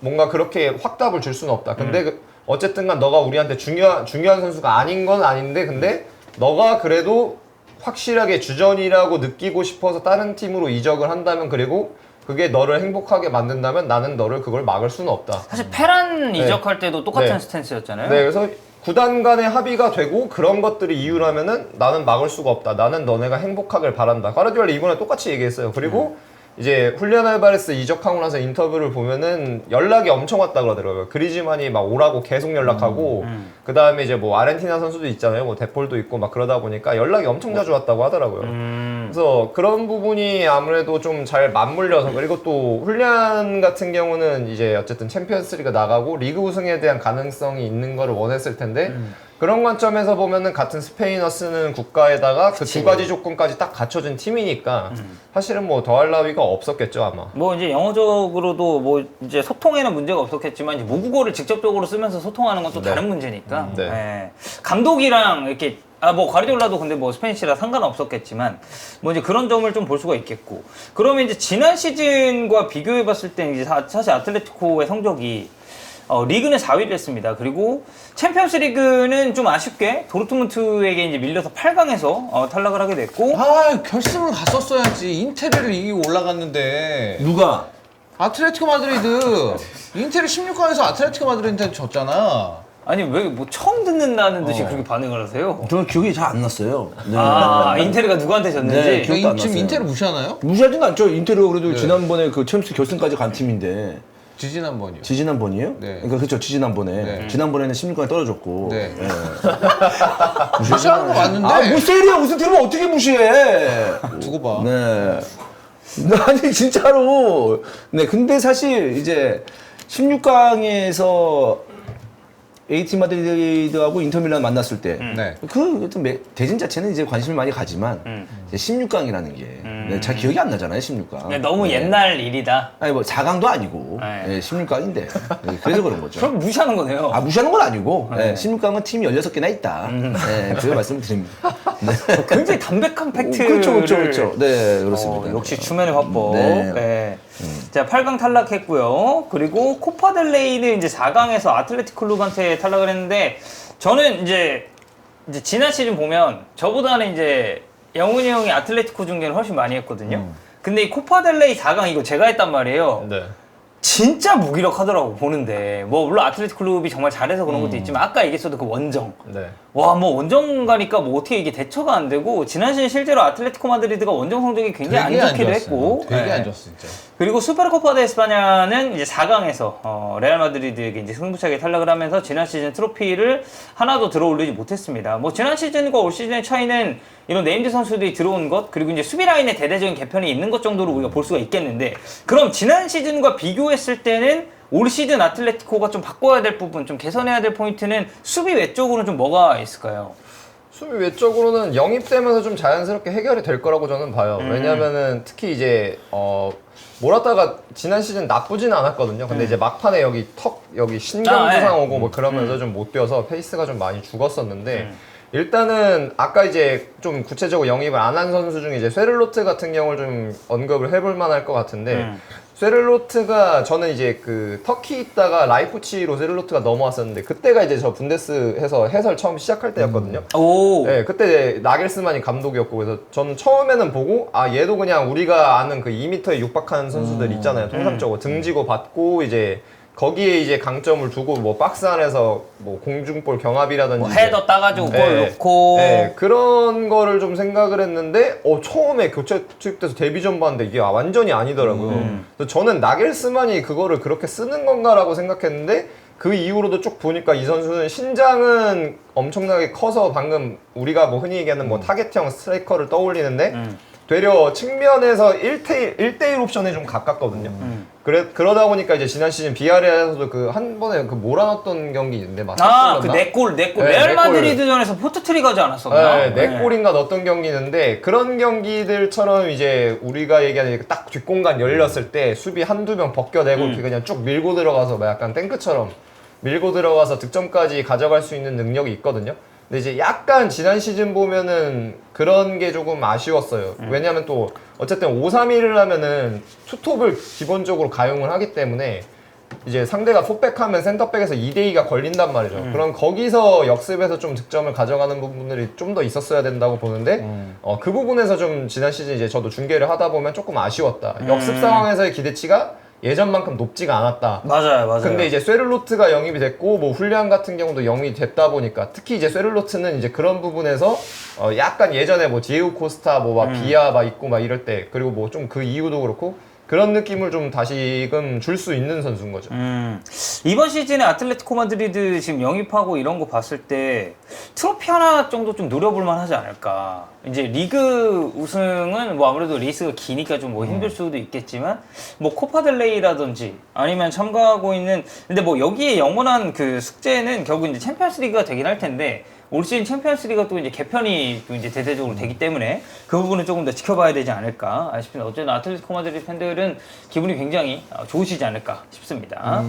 뭔가 그렇게 확답을 줄 수는 없다. 근데 어쨌든 간 너가 우리한테 중요한 선수가 아닌 건 아닌데 근데 너가 그래도 확실하게 주전이라고 느끼고 싶어서 다른 팀으로 이적을 한다면 그리고 그게 너를 행복하게 만든다면 나는 너를 그걸 막을 수는 없다. 사실 페란 네. 이적할 때도 똑같은 네. 스탠스였잖아요. 네, 그래서 구단 간의 합의가 되고 그런 것들이 이유라면은 나는 막을 수가 없다. 나는 너네가 행복하길 바란다. 과르디올라 이번에 똑같이 얘기했어요. 그리고 이제 훌리안 알바레스 이적하고 나서 인터뷰를 보면은 연락이 엄청 왔다 그러더라고요. 그리즈만이 막 오라고 계속 연락하고 그 다음에 이제 뭐 아르헨티나 선수도 있잖아요. 뭐 데폴도 있고 막 그러다 보니까 연락이 엄청 자주 왔다고 하더라고요. 그래서 그런 부분이 아무래도 좀 잘 맞물려서 그리고 또 훌리안 같은 경우는 이제 어쨌든 챔피언스리그 나가고 리그 우승에 대한 가능성이 있는 거를 원했을 텐데 그런 관점에서 보면은 같은 스페인어 쓰는 국가에다가 그 두 가지 조건까지 딱 갖춰진 팀이니까 사실은 뭐 더할 나위가 없었겠죠 아마. 뭐 이제 영어적으로도 뭐 이제 소통에는 문제가 없었겠지만 이제 모국어를 직접적으로 쓰면서 소통하는 건 또 네. 다른 문제니까. 네. 예. 감독이랑 이렇게 뭐 과르디올라도 근데 뭐 스페니시라 상관없었겠지만 뭐 이제 그런 점을 좀 볼 수가 있겠고. 그러면 이제 지난 시즌과 비교해 봤을 때 이제 사실 아틀레티코의 성적이 리그는 4위를 했습니다. 그리고 챔피언스 리그는 좀 아쉽게 도르트문트에게 이제 밀려서 8강에서 탈락을 하게 됐고 아 결승을 갔었어야지. 인테르를 이기고 올라갔는데 누가? 아틀레티코 마드리드 인테르 16강에서 아틀레티코 마드리드한테 졌잖아. 아니 왜 뭐 처음 듣는다는 듯이 그렇게 반응을 하세요? 저는 기억이 잘 안 났어요. 네. 아 인테르가 누구한테 졌는지? 네, 기억도 안 지금 났어요. 인테르 무시하나요? 무시하진 않죠. 인테르 그래도 지난번에 그 챔스 결승까지 간 팀인데 지지난번이요. 지지난번이에요? 네. 그러니까 그렇죠. 지지난번에. 네. 지난번에는 16강에 떨어졌고. 네. 예. 무시하는 거 맞는데. 아, 무세리야 무슨 팀을 어떻게 무시해? 두고 봐. 네. 아니 진짜로. 네. 근데 사실 이제 16강에서 AT 마드리드하고 인터밀란 만났을 때, 네. 그 어떤 대진 자체는 이제 관심을 많이 가지만 이제 16강이라는 게 잘 기억이 안 나잖아요. 16강. 너무 네. 옛날 일이다. 아니 뭐 4강도 아니고 네. 16강인데 그래서 그런 거죠. 그럼 무시하는 거네요. 아 무시하는 건 아니고 16강은 팀이 16개나 있다. 네, 그걸 말씀을 드립니다. 네. 굉장히 담백한 팩트를 그렇죠. 네, 그렇습니다. 역시 추면의 화법. 네. 네. 자, 8강 탈락했고요. 그리고 코파델레이는 이제 4강에서 아틀레티코 클럽한테 탈락을 했는데 저는 이제 지난 시즌 보면 저보다는 이제 영훈이 형이 아틀레티코 중계를 훨씬 많이 했거든요. 근데 이 코파델레이 4강 이거 제가 했단 말이에요. 네. 진짜 무기력하더라고 보는데 뭐 물론 아틀레티코 클럽이 정말 잘해서 그런 것도 있지만 아까 얘기했어도 그 원정 네. 와 뭐 원정 가니까 뭐 어떻게 이게 대처가 안 되고 지난 시즌 실제로 아틀레티코 마드리드가 원정 성적이 굉장히 안 좋기도 했고 되게 네. 안 좋았어 진짜. 그리고 슈퍼코파 데 에스파냐는 이제 4강에서 레알 마드리드에게 이제 승부차게 탈락을 하면서 지난 시즌 트로피를 하나도 들어올리지 못했습니다. 뭐 지난 시즌과 올 시즌의 차이는 이런 네임드 선수들이 들어온 것 그리고 이제 수비 라인의 대대적인 개편이 있는 것 정도로 우리가 볼 수가 있겠는데 그럼 지난 시즌과 비교했을 때는 올 시즌 아틀레티코가 좀 바꿔야 될 부분, 좀 개선해야 될 포인트는 수비 외쪽으로는 좀 뭐가 있을까요? 수비 외적으로는 영입되면서 좀 자연스럽게 해결이 될 거라고 저는 봐요. 왜냐면은 특히 이제 모라타가 지난 시즌 나쁘진 않았거든요. 근데 이제 막판에 여기 신경 부상 오고 뭐 그러면서 좀 못 뛰어서 페이스가 좀 많이 죽었었는데 일단은 아까 이제 좀 구체적으로 영입을 안 한 선수 중에 이제 쇠를로트 같은 경우를 좀 언급을 해볼 만할 것 같은데 쇠를로트가 저는 이제 그 터키 있다가 라이프치히로 쇠를로트가 넘어왔었는데 그때가 이제 저 분데스에서 해설 처음 시작할 때였거든요. 오. 네, 그때 나겔스만이 감독이었고 그래서 저는 처음에는 보고 아 얘도 그냥 우리가 아는 그 2m에 육박하는 선수들 있잖아요. 통상적으로 등지고 받고 이제 거기에 이제 강점을 두고 뭐 박스 안에서 뭐 공중볼 경합이라든지 뭐 헤더 따가지고 네. 골 넣고. 네, 그런 거를 좀 생각을 했는데 처음에 교체 투입돼서 데뷔전 봤는데 이게 완전히 아니더라고요. 그래서 저는 나겔스만이 그거를 그렇게 쓰는 건가라고 생각했는데 그 이후로도 쭉 보니까 이 선수는 신장은 엄청나게 커서 방금 우리가 뭐 흔히 얘기하는 뭐 타겟형 스트라이커를 떠올리는데 되려 측면에서 1대1 옵션에 좀 가깝거든요. 그러다 보니까 이제 지난 시즌 비아레알에서도 그 한 번에 그 몰아넣었던 경기 있는데 그 네 골. 네, 레알 네 마드리드전에서 포트트리 가지 않았었나? 네, 4골인가 넣었던 경기 있는데 그런 경기들처럼 이제 우리가 얘기하는 딱 뒷공간 열렸을 때 수비 한두 명 벗겨내고 이렇게 그냥 쭉 밀고 들어가서 막 약간 탱크처럼 밀고 들어가서 득점까지 가져갈 수 있는 능력이 있거든요. 근데 이제 약간 지난 시즌 보면은 그런 게 조금 아쉬웠어요. 왜냐면 또 어쨌든 5-3-1을 하면은 투톱을 기본적으로 가용을 하기 때문에 이제 상대가 포백하면 센터백에서 2대2가 걸린단 말이죠. 그럼 거기서 역습에서 좀 득점을 가져가는 부분들이 좀 더 있었어야 된다고 보는데 그 부분에서 좀 지난 시즌 이제 저도 중계를 하다 보면 조금 아쉬웠다. 역습 상황에서의 기대치가 예전만큼 높지가 않았다. 맞아요. 근데 이제 쇠를로트가 영입이 됐고 뭐 훌리안 같은 경우도 영입이 됐다 보니까 특히 이제 쇠를로트는 이제 그런 부분에서 약간 예전에 뭐 디에고 코스타 뭐 막 비아 막 있고 막 이럴 때 그리고 뭐 좀 그 이후도 그렇고 그런 느낌을 좀 다시금 줄 수 있는 선수인 거죠. 이번 시즌에 아틀레티코 마드리드 지금 영입하고 이런 거 봤을 때 트로피 하나 정도 좀 노려볼 만하지 않을까. 이제 리그 우승은 뭐 아무래도 레이스가 기니까 좀 뭐 힘들 수도 있겠지만 뭐 코파델레이라든지 아니면 참가하고 있는 근데 뭐 여기에 영원한 그 숙제는 결국 이제 챔피언스 리그가 되긴 할 텐데 올 시즌 챔피언스 리그가 또 이제 개편이 또 이제 대대적으로 되기 때문에 그 부분은 조금 더 지켜봐야 되지 않을까 싶습니다. 어쨌든 아틀레티코 마드리드 팬들은 기분이 굉장히 좋으시지 않을까 싶습니다.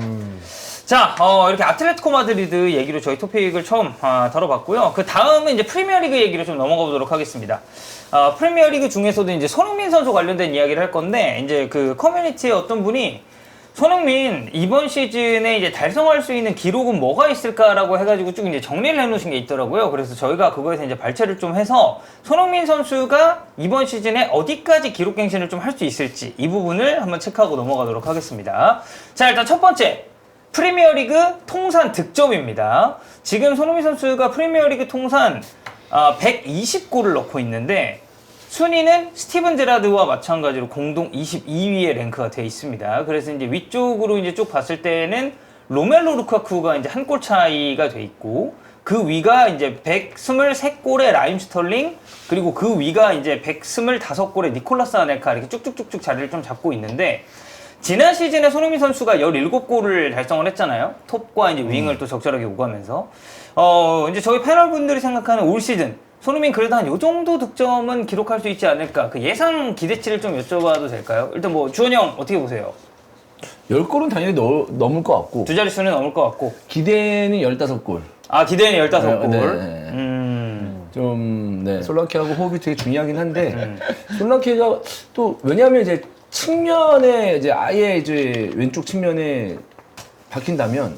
자, 이렇게 아틀레티코 마드리드 얘기로 저희 토픽을 처음 다뤄봤고요. 그 다음은 이제 프리미어리그 얘기로 좀 넘어가 보도록 하겠습니다. 프리미어리그 중에서도 이제 손흥민 선수 관련된 이야기를 할 건데 이제 그 커뮤니티에 어떤 분이 손흥민 이번 시즌에 이제 달성할 수 있는 기록은 뭐가 있을까라고 해가지고 쭉 이제 정리를 해놓으신 게 있더라고요. 그래서 저희가 그거에서 이제 발췌를 좀 해서 손흥민 선수가 이번 시즌에 어디까지 기록 갱신을 좀 할 수 있을지 이 부분을 한번 체크하고 넘어가도록 하겠습니다. 자, 일단 첫 번째 프리미어리그 통산 득점입니다. 지금 손흥민 선수가 프리미어리그 통산 120골을 넣고 있는데 순위는 스티븐 제라드와 마찬가지로 공동 22위에 랭크가 되어 있습니다. 그래서 이제 위쪽으로 이제 쭉 봤을 때는 로멜로 루카쿠가 이제 한 골 차이가 돼 있고 그 위가 이제 123골의 라임 스털링 그리고 그 위가 이제 125골의 니콜라스 아넬카 이렇게 쭉쭉쭉쭉 자리를 좀 잡고 있는데 지난 시즌에 손흥민 선수가 17골을 달성을 했잖아요. 톱과 이제 윙을 또 적절하게 오가면서 이제 저희 패널분들이 생각하는 올 시즌 손흥민 그래도 한 요 정도 득점은 기록할 수 있지 않을까 그 예상 기대치를 좀 여쭤봐도 될까요? 일단 뭐 주원이 형 어떻게 보세요? 10골은 당연히 넘을 것 같고 두 자릿수는 넘을 것 같고 기대는 15골. 기대는 15골 네. 좀 솔랑케하고 호흡이 되게 중요하긴 한데 솔랑케가 또 왜냐하면 이제 측면에 이제 아예 이제 왼쪽 측면에 박힌다면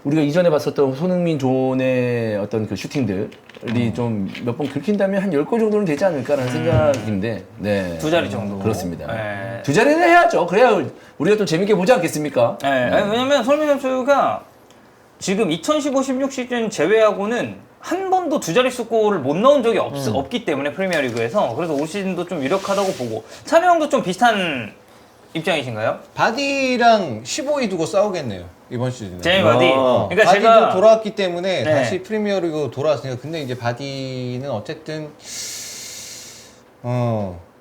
우리가 이전에 봤었던 손흥민 존의 어떤 그 슈팅들이 좀 몇 번 긁힌다면 한 10골 정도는 되지 않을까라는 생각인데 네. 두 자리 정도. 그렇습니다. 네. 두 자리는 해야죠. 그래야 우리가 좀 재밌게 보지 않겠습니까? 네. 아니, 왜냐면 손흥민 선수가 지금 2015-16 시즌 제외하고는 한 번도 두 자릿수 골을 못 넣은 적이 없기 때문에 프리미어리그에서 그래서 올 시즌도 좀 유력하다고 보고 찬우 형도 좀 비슷한 입장이신가요? 바디랑 15위 두고 싸우겠네요 이번 시즌에. 제이미 바디. 그러니까 바디도 제가 돌아왔기 때문에 네. 다시 프리미어리그 돌아왔으니까 근데 이제 바디는 어쨌든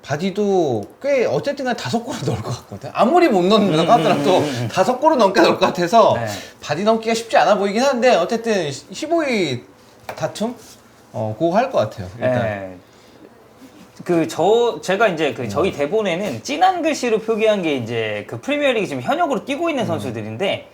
바디도 꽤 어쨌든 간 5골은 넣을 것 같거든. 아무리 못 넣는다고 하더라도 5골은 넘게 넣을 것 같아서 네. 바디 넘기가 쉽지 않아 보이긴 한데 어쨌든 15위 다툼? 그거 할 것 같아요. 일단. 예. 제가 이제 저희 대본에는 진한 글씨로 표기한 게 이제 그 프리미어리그 지금 현역으로 뛰고 있는 선수들인데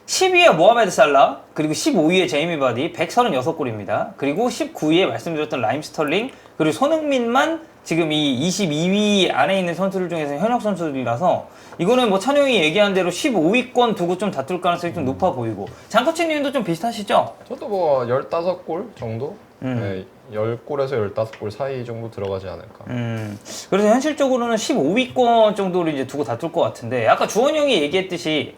10위에 모하메드 살라, 그리고 15위에 제이미 바디 136골입니다. 그리고 19위에 말씀드렸던 라임 스털링, 그리고 손흥민만 지금 이 22위 안에 있는 선수들 중에서 현역 선수들이라서 이거는 뭐 찬용이 얘기한 대로 15위권 두고 좀 다툴 가능성이 좀 높아 보이고, 장코치님도 좀 비슷하시죠? 저도 뭐 15골 정도? 네, 10골에서 15골 사이 정도 들어가지 않을까. 그래서 현실적으로는 15위권 정도를 이제 두고 다툴 것 같은데, 아까 주원 형이 얘기했듯이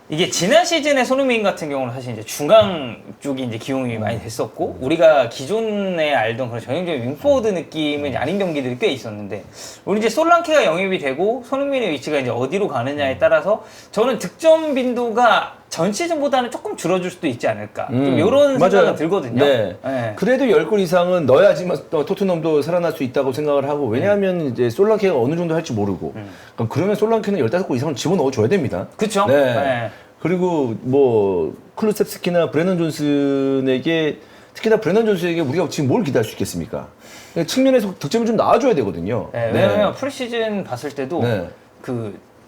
이게 지난 시즌에 손흥민 같은 경우는 사실 이제 중앙 쪽이 이제 기용이 많이 됐었고, 우리가 기존에 알던 그런 전형적인 윙포워드 느낌은 아닌 경기들이 꽤 있었는데, 우리 이제 솔랑케가 영입이 되고 손흥민의 위치가 이제 어디로 가느냐에 따라서 저는 득점 빈도가 전 시즌보다는 조금 줄어들 수도 있지 않을까, 좀 이런 생각은 들거든요. 네. 네. 그래도 10골 이상은 넣어야지만 또 토트넘도 살아날 수 있다고 생각을 하고, 왜냐하면 이제 솔랑케가 어느 정도 할지 모르고, 그러면 솔랑케는 15골 이상은 집어넣어줘야 됩니다. 그쵸? 네. 네. 그리고 뭐 클루셉스키나 브레넌 존슨에게, 특히나 브레넌 존슨에게 우리가 지금 뭘 기대할 수 있겠습니까? 측면에서 득점이 좀 나와줘야 되거든요. 네, 왜냐면 프리시즌 봤을 때도 네.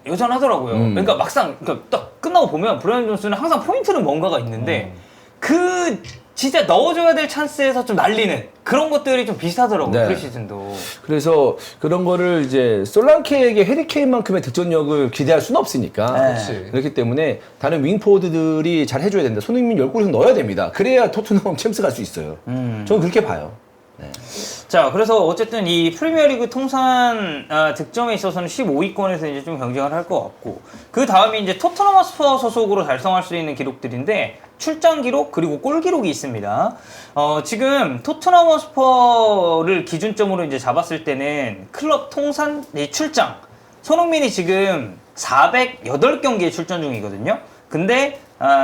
여전하더라고요. 그러니까 막상 딱 끝나고 보면 브라이언 존스는 항상 포인트는 뭔가가 있는데 그 진짜 넣어줘야 될 찬스에서 좀 날리는 그런 것들이 좀 비슷하더라고요. 네. 프리시즌도. 그래서 그런 거를 이제 솔랑케에게 해리케인만큼의 득점력을 기대할 수는 없으니까. 네. 그렇기 때문에 다른 윙포워드들이 잘 해줘야 된다. 손흥민 10골 이상 넣어야 됩니다. 그래야 토트넘 챔스 갈 수 있어요. 저는 그렇게 봐요. 자, 그래서 어쨌든 이 프리미어리그 통산 득점에 있어서는 15위권에서 이제 좀 경쟁을 할 것 같고, 그 다음이 이제 토트넘 허스퍼 소속으로 달성할 수 있는 기록들인데, 출장 기록 그리고 골 기록이 있습니다. 지금 토트넘 허스퍼를 기준점으로 이제 잡았을 때는 클럽 통산 이 출장, 손흥민이 지금 408경기에 출전 중이거든요. 근데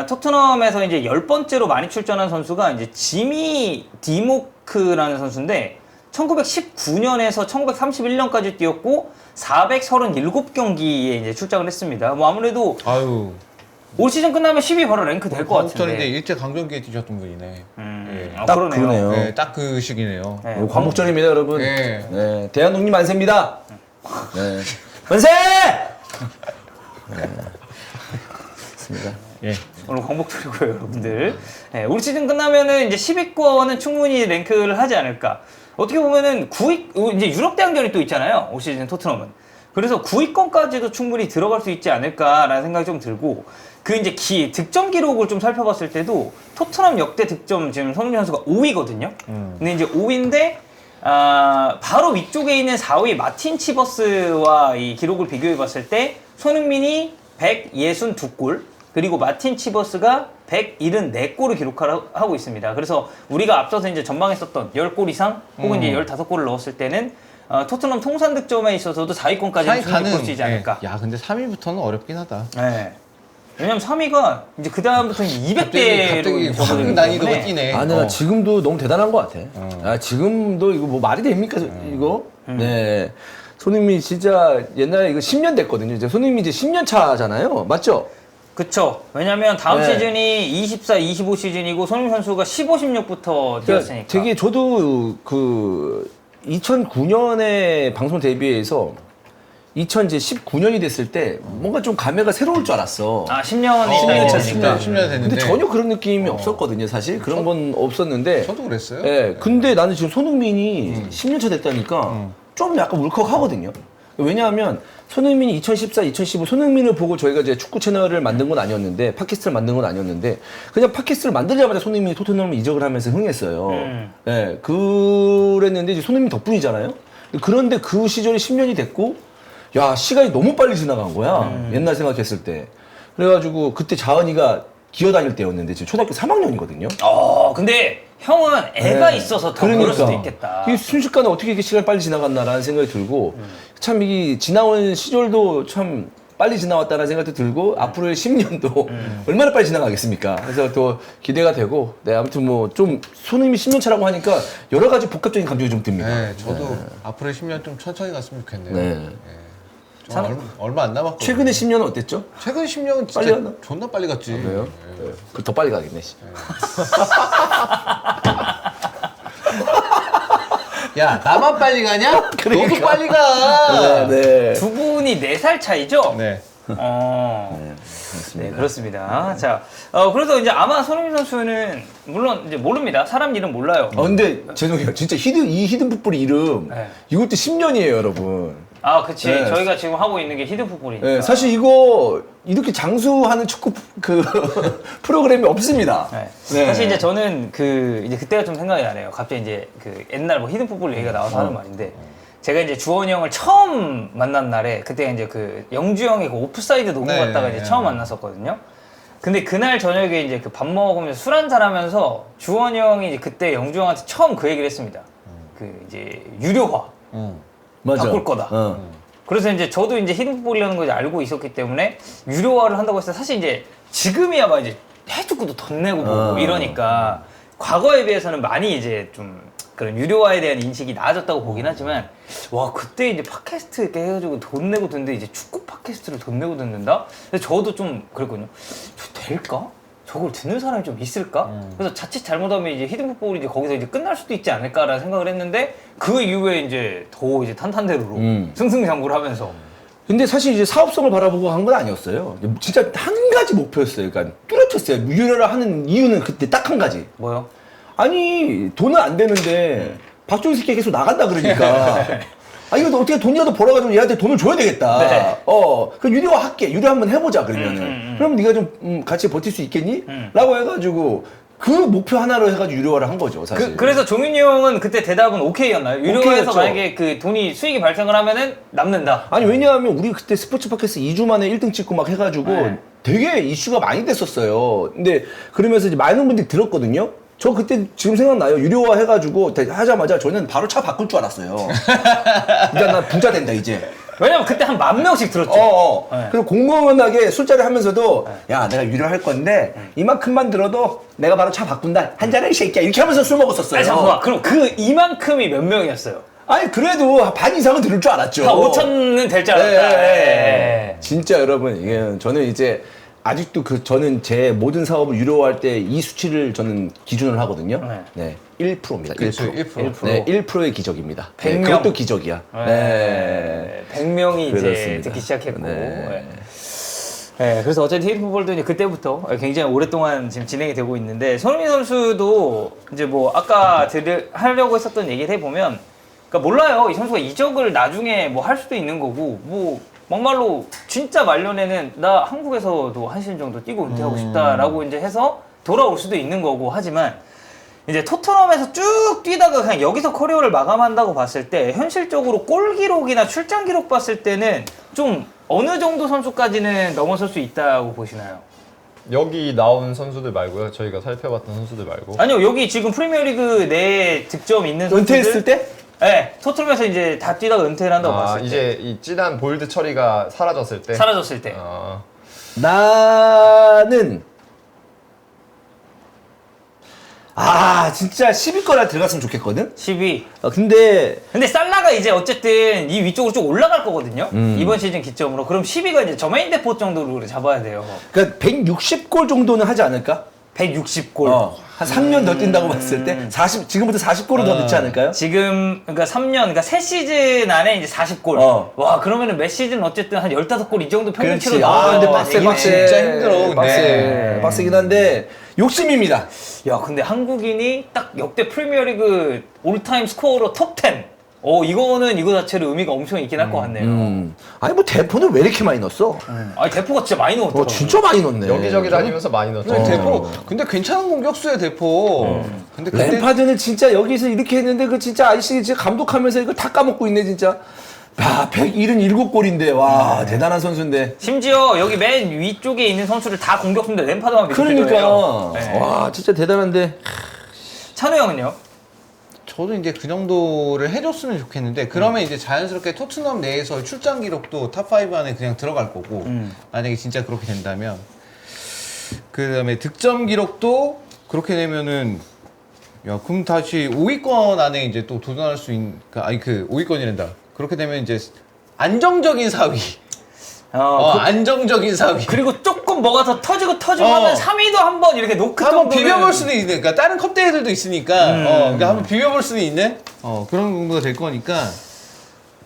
토트넘에서 이제 10번째로 많이 출전한 선수가 이제 지미 디모크라는 선수인데 1919년에서 1931년까지 뛰었고 437경기에 이제 출장을 했습니다. 뭐 아무래도 아유. 올 시즌 끝나면 10위 바로 랭크 될 것 전인데 같은데. 일제 강점기에 뛰셨던 분이네. 딱 그러네요. 네, 딱 그 시기네요. 네. 광복절입니다, 여러분. 네. 네. 대한독립 만세입니다. 네. 만세! 네. 맞습니다. 예. 오늘 광복절이고요, 여러분들. 네, 올 시즌 끝나면은 이제 10위권은 충분히 랭크를 하지 않을까. 어떻게 보면은 9위, 이제 유럽 대항전이 또 있잖아요, 올 시즌 토트넘은. 그래서 9위권까지도 충분히 들어갈 수 있지 않을까라는 생각이 좀 들고, 그 이제 득점 기록을 좀 살펴봤을 때도 토트넘 역대 득점 지금 손흥민 선수가 5위거든요. 근데 이제 5위인데 바로 위쪽에 있는 4위 마틴 치버스와 이 기록을 비교해봤을 때 손흥민이 162골, 그리고 마틴 치버스가 174골을 기록하고 있습니다. 그래서 우리가 앞서서 이제 전망했었던 10골 이상 혹은 이제 15골을 넣었을 때는 토트넘 통산 득점에 있어서도 4위권까지 충분히 볼 수 있지 않을까. 야, 근데 3위부터는 어렵긴 하다. 네. 왜냐면 3위가 이제 그 다음부터는 200대로 갑자기 확 난이도가 뛰네. 아, 나 지금도 너무 대단한 것 같아. 아, 지금도 이거 뭐 말이 됩니까, 이거? 네. 손흥민 진짜 옛날에 이거 10년 됐거든요. 이제 손흥민 이제 10년 차잖아요. 맞죠? 그쵸. 왜냐면 다음 네. 시즌이 24, 25 시즌이고 손흥민 선수가 15, 16부터 뛰었으니까. 되게 저도 그 2009년에 방송 데뷔해서 2019년이 됐을 때 뭔가 좀 감회가 새로울 줄 알았어. 10년이 10년 차, 됐으니까. 10년 됐는데. 근데 전혀 그런 느낌이 없었거든요, 사실. 그런 건 없었는데. 저도 그랬어요. 예. 근데 나는 지금 손흥민이 10년 차 됐다니까 좀 약간 울컥하거든요. 왜냐하면 손흥민이 2014, 2015 손흥민을 보고 저희가 이제 축구 채널을 만든 건 아니었는데, 팟캐스트를 만든 건 아니었는데, 그냥 팟캐스트를 만들자마자 손흥민이 토트넘을 이적을 하면서 흥했어요. 예. 그랬는데 이제 손흥민 덕분이잖아요. 그런데 그 시절이 10년이 됐고, 야, 시간이 너무 빨리 지나간 거야. 옛날 생각했을 때. 그래가지고 그때 자은이가 기어다닐 때였는데 지금 초등학교 3학년이거든요. 근데 형은 애가 있어서 더 그럴 수도 있겠다. 이게 순식간에 어떻게 이렇게 시간이 빨리 지나갔나라는 생각이 들고, 참 이게 지나온 시절도 참 빨리 지나왔다는 생각도 들고, 앞으로의 10년도 얼마나 빨리 지나가겠습니까? 그래서 또 기대가 되고, 네, 아무튼 뭐 좀 손흥민 10년 차라고 하니까 여러 가지 복합적인 감정이 좀 듭니다. 네, 저도 앞으로의 10년 좀 천천히 갔으면 좋겠네요. 네. 좀 얼마 안 남았거든요. 최근에 10년은 어땠죠? 최근 10년은 진짜 빨리 갔나? 존나 빨리 갔지. 그래요? 그 더 빨리 가겠네. 씨. 야 나만 빨리 가냐? 너도 그러니까. 빨리 가. 네. 두 분이 4살 차이죠? 네. 네, 그렇습니다. 자, 그래서 이제 아마 손흥민 선수는 물론 이제 모릅니다. 사람 이름 몰라요. 근데 죄송해요. 진짜 이 히든 풋볼 이름 네. 이것도 10년이에요, 여러분. 아, 그치. 네. 저희가 지금 하고 있는 게 히든 풋볼이니까. 네, 사실 이거 이렇게 장수하는 축구 그 프로그램이 없습니다. 네. 네. 사실 이제 저는 이제 그때가 좀 생각이 나네요. 갑자기 이제 옛날 뭐 히든 풋볼 얘기가 나와서 하는 말인데. 제가 이제 주원이 형을 처음 만난 날에 그때 이제 영주 형이 오프사이드 녹음 네, 갔다가 네, 이제 네. 처음 만났었거든요. 근데 그날 저녁에 이제 밥 먹으면서 술 한잔 하면서 주원이 형이 이제 그때 영주 형한테 처음 그 얘기를 했습니다. 이제 유료화 맞아. 바꿀 거다. 그래서 이제 저도 이제 히든풋볼이라는 걸 알고 있었기 때문에 유료화를 한다고 했을 때 사실 이제 지금이야 막 이제 해축구도 돈 내고 보고 이러니까 과거에 비해서는 많이 이제 좀 그런 유료화에 대한 인식이 나아졌다고 보긴 하지만 와 그때 이제 팟캐스트 이렇게 해가지고 돈 내고 듣는데 이제 축구 팟캐스트를 돈 내고 듣는다? 근데 저도 좀 그랬거든요. 저 될까? 저걸 듣는 사람이 좀 있을까? 그래서 자칫 잘못하면 이제 히든풋볼이 이제 거기서 이제 끝날 수도 있지 않을까라는 생각을 했는데 그 이후에 이제 더 이제 탄탄대로로 승승장구를 하면서 근데 사실 이제 사업성을 바라보고 한 건 아니었어요. 진짜 한 가지 목표였어요. 그러니까 뚜렷했어요. 유료를 하는 이유는 그때 딱 한 가지. 뭐요? 아니 돈은 안 되는데 박종희 새끼가 계속 나간다 그러니까 아 이거 어떻게 돈이라도 벌어가지고 얘한테 돈을 줘야 되겠다. 네. 그 유료 할게. 유료 한번 해보자 그러면은. 그럼 네가 좀 같이 버틸 수 있겠니? 라고 해가지고 그 목표 하나로 해가지고 유료화를 한 거죠 사실. 그래서 종윤이 형은 그때 대답은 오케이였나요? 유료화해서 오케이였죠. 만약에 그 돈이 수익이 발생을 하면은 남는다. 아니 왜냐하면 우리 그때 스포츠 팟캐스트 2주 만에 1등 찍고 막 해가지고 네. 되게 이슈가 많이 됐었어요. 근데 그러면서 이제 많은 분들이 들었거든요. 저 그때 지금 생각나요. 유료화 해가지고 하자마자 저는 바로 차 바꿀 줄 알았어요. 그러니까 나 부자 된다 이제. 왜냐면 그때 한 10,000명씩 들었죠. 네. 그리고 공공연하게 술자리 하면서도 야 내가 유료할 건데 이만큼만 들어도 내가 바로 차 바꾼다. 한잔해 이 새끼야. 이렇게 하면서 술 먹었었어요. 아니 잠깐만. 그럼 그 이만큼이 몇 명이었어요? 아니 그래도 반 이상은 들을 줄 알았죠. 한 5,000은 될 줄 알았다. 예. 진짜 여러분 이게 저는 이제 아직도 저는 제 모든 사업을 유료화할 때 이 수치를 저는 기준을 하거든요. 네. 1%입니다. 그렇죠, 1%. 1%. 네, 1%의 기적입니다. 100명. 그것도 기적이야. 네. 100명이 이제 그렇습니다. 듣기 시작했고. 네. 네, 그래서 어쨌든 히든풋볼도 이제 그때부터 굉장히 오랫동안 지금 진행이 되고 있는데 손흥민 선수도 이제 뭐 아까 하려고 했었던 얘기를 해보면 그러니까 몰라요. 이 선수가 이적을 나중에 뭐 할 수도 있는 거고 뭐 막말로 진짜 말년에는 나 한국에서도 한 시즌 정도 뛰고 은퇴하고 싶다라고 이제 해서 돌아올 수도 있는 거고 하지만 이제 토트넘에서 쭉 뛰다가 그냥 여기서 커리어를 마감한다고 봤을 때 현실적으로 골 기록이나 출장 기록 봤을 때는 좀 어느 정도 선수까지는 넘어설 수 있다고 보시나요? 여기 나온 선수들 말고요. 저희가 살펴봤던 선수들 말고. 아니요, 여기 지금 프리미어리그 내 득점 있는 선수들 은퇴했을 때? 네, 토트넘에서 이제 다 뛰다가 은퇴를 한다고 봤을 때 이제 이 진한 볼드 처리가 사라졌을 때. 사라졌을 때 나는 진짜 10위권에 들어갔으면 좋겠거든? 12. 근데 근데 살라가 이제 어쨌든 이 위쪽으로 쭉 올라갈 거거든요. 이번 시즌 기점으로. 그럼 10위가 이제 저메인 데포 정도로 잡아야 돼요. 그러니까 160골 정도는 하지 않을까? 160골. 한 3년 더 뛴다고 봤을 때 지금부터 40골은 더 넣지 않을까요? 지금 그러니까 3년 그러니까 3시즌 안에 이제 40골. 와, 그러면은 몇 시즌 어쨌든 한 15골 이 정도 평균치로 그렇지. 나와요. 근데 빡세. 진짜 힘들어, 근데. 빡세긴 한데 욕심입니다. 야, 근데 한국인이 딱 역대 프리미어리그 올타임 스코어로 톱 10. 이거는 이거 자체로 의미가 엄청 있긴 할 것 같네요. 아니 뭐 대포는 왜 이렇게 많이 넣었어? 아니 대포가 진짜 많이 넣었더라고요. 진짜 많이 넣네. 여기저기 다니면서 많이 넣었죠. 근데 대포 근데 괜찮은 공격수야 대포. 근데 그때 램파드는 진짜 여기서 이렇게 했는데 그 진짜 아이씨 진짜 감독하면서 이거 다 까먹고 있네 진짜. 야 177골인데 와 대단한 선수인데. 심지어 여기 맨 위쪽에 있는 선수를 다 공격수인데 램파드만 그러니까 미드필더예요. 네. 와 진짜 대단한데. 찬우 형은요? 저도 이제 그 정도를 해줬으면 좋겠는데 그러면 이제 자연스럽게 토트넘 내에서 출장 기록도 탑5 안에 그냥 들어갈 거고 만약에 진짜 그렇게 된다면 그 다음에 득점 기록도 그렇게 되면은 야 그럼 다시 5위권 안에 이제 또 도전할 수 있는 아니 그 5위권이란다 그렇게 되면 이제 안정적인 4위 안정적인 4위 그리고 조금 조금 뭐가 더 터지고 하면 3위도 한번 이렇게 노크 한번 정도는 비벼볼 수도 있는, 그러니까 다른 컵 대회들도 있으니까, 그러니까 한번 비벼볼 수도 있는 그런 정도가 될 거니까.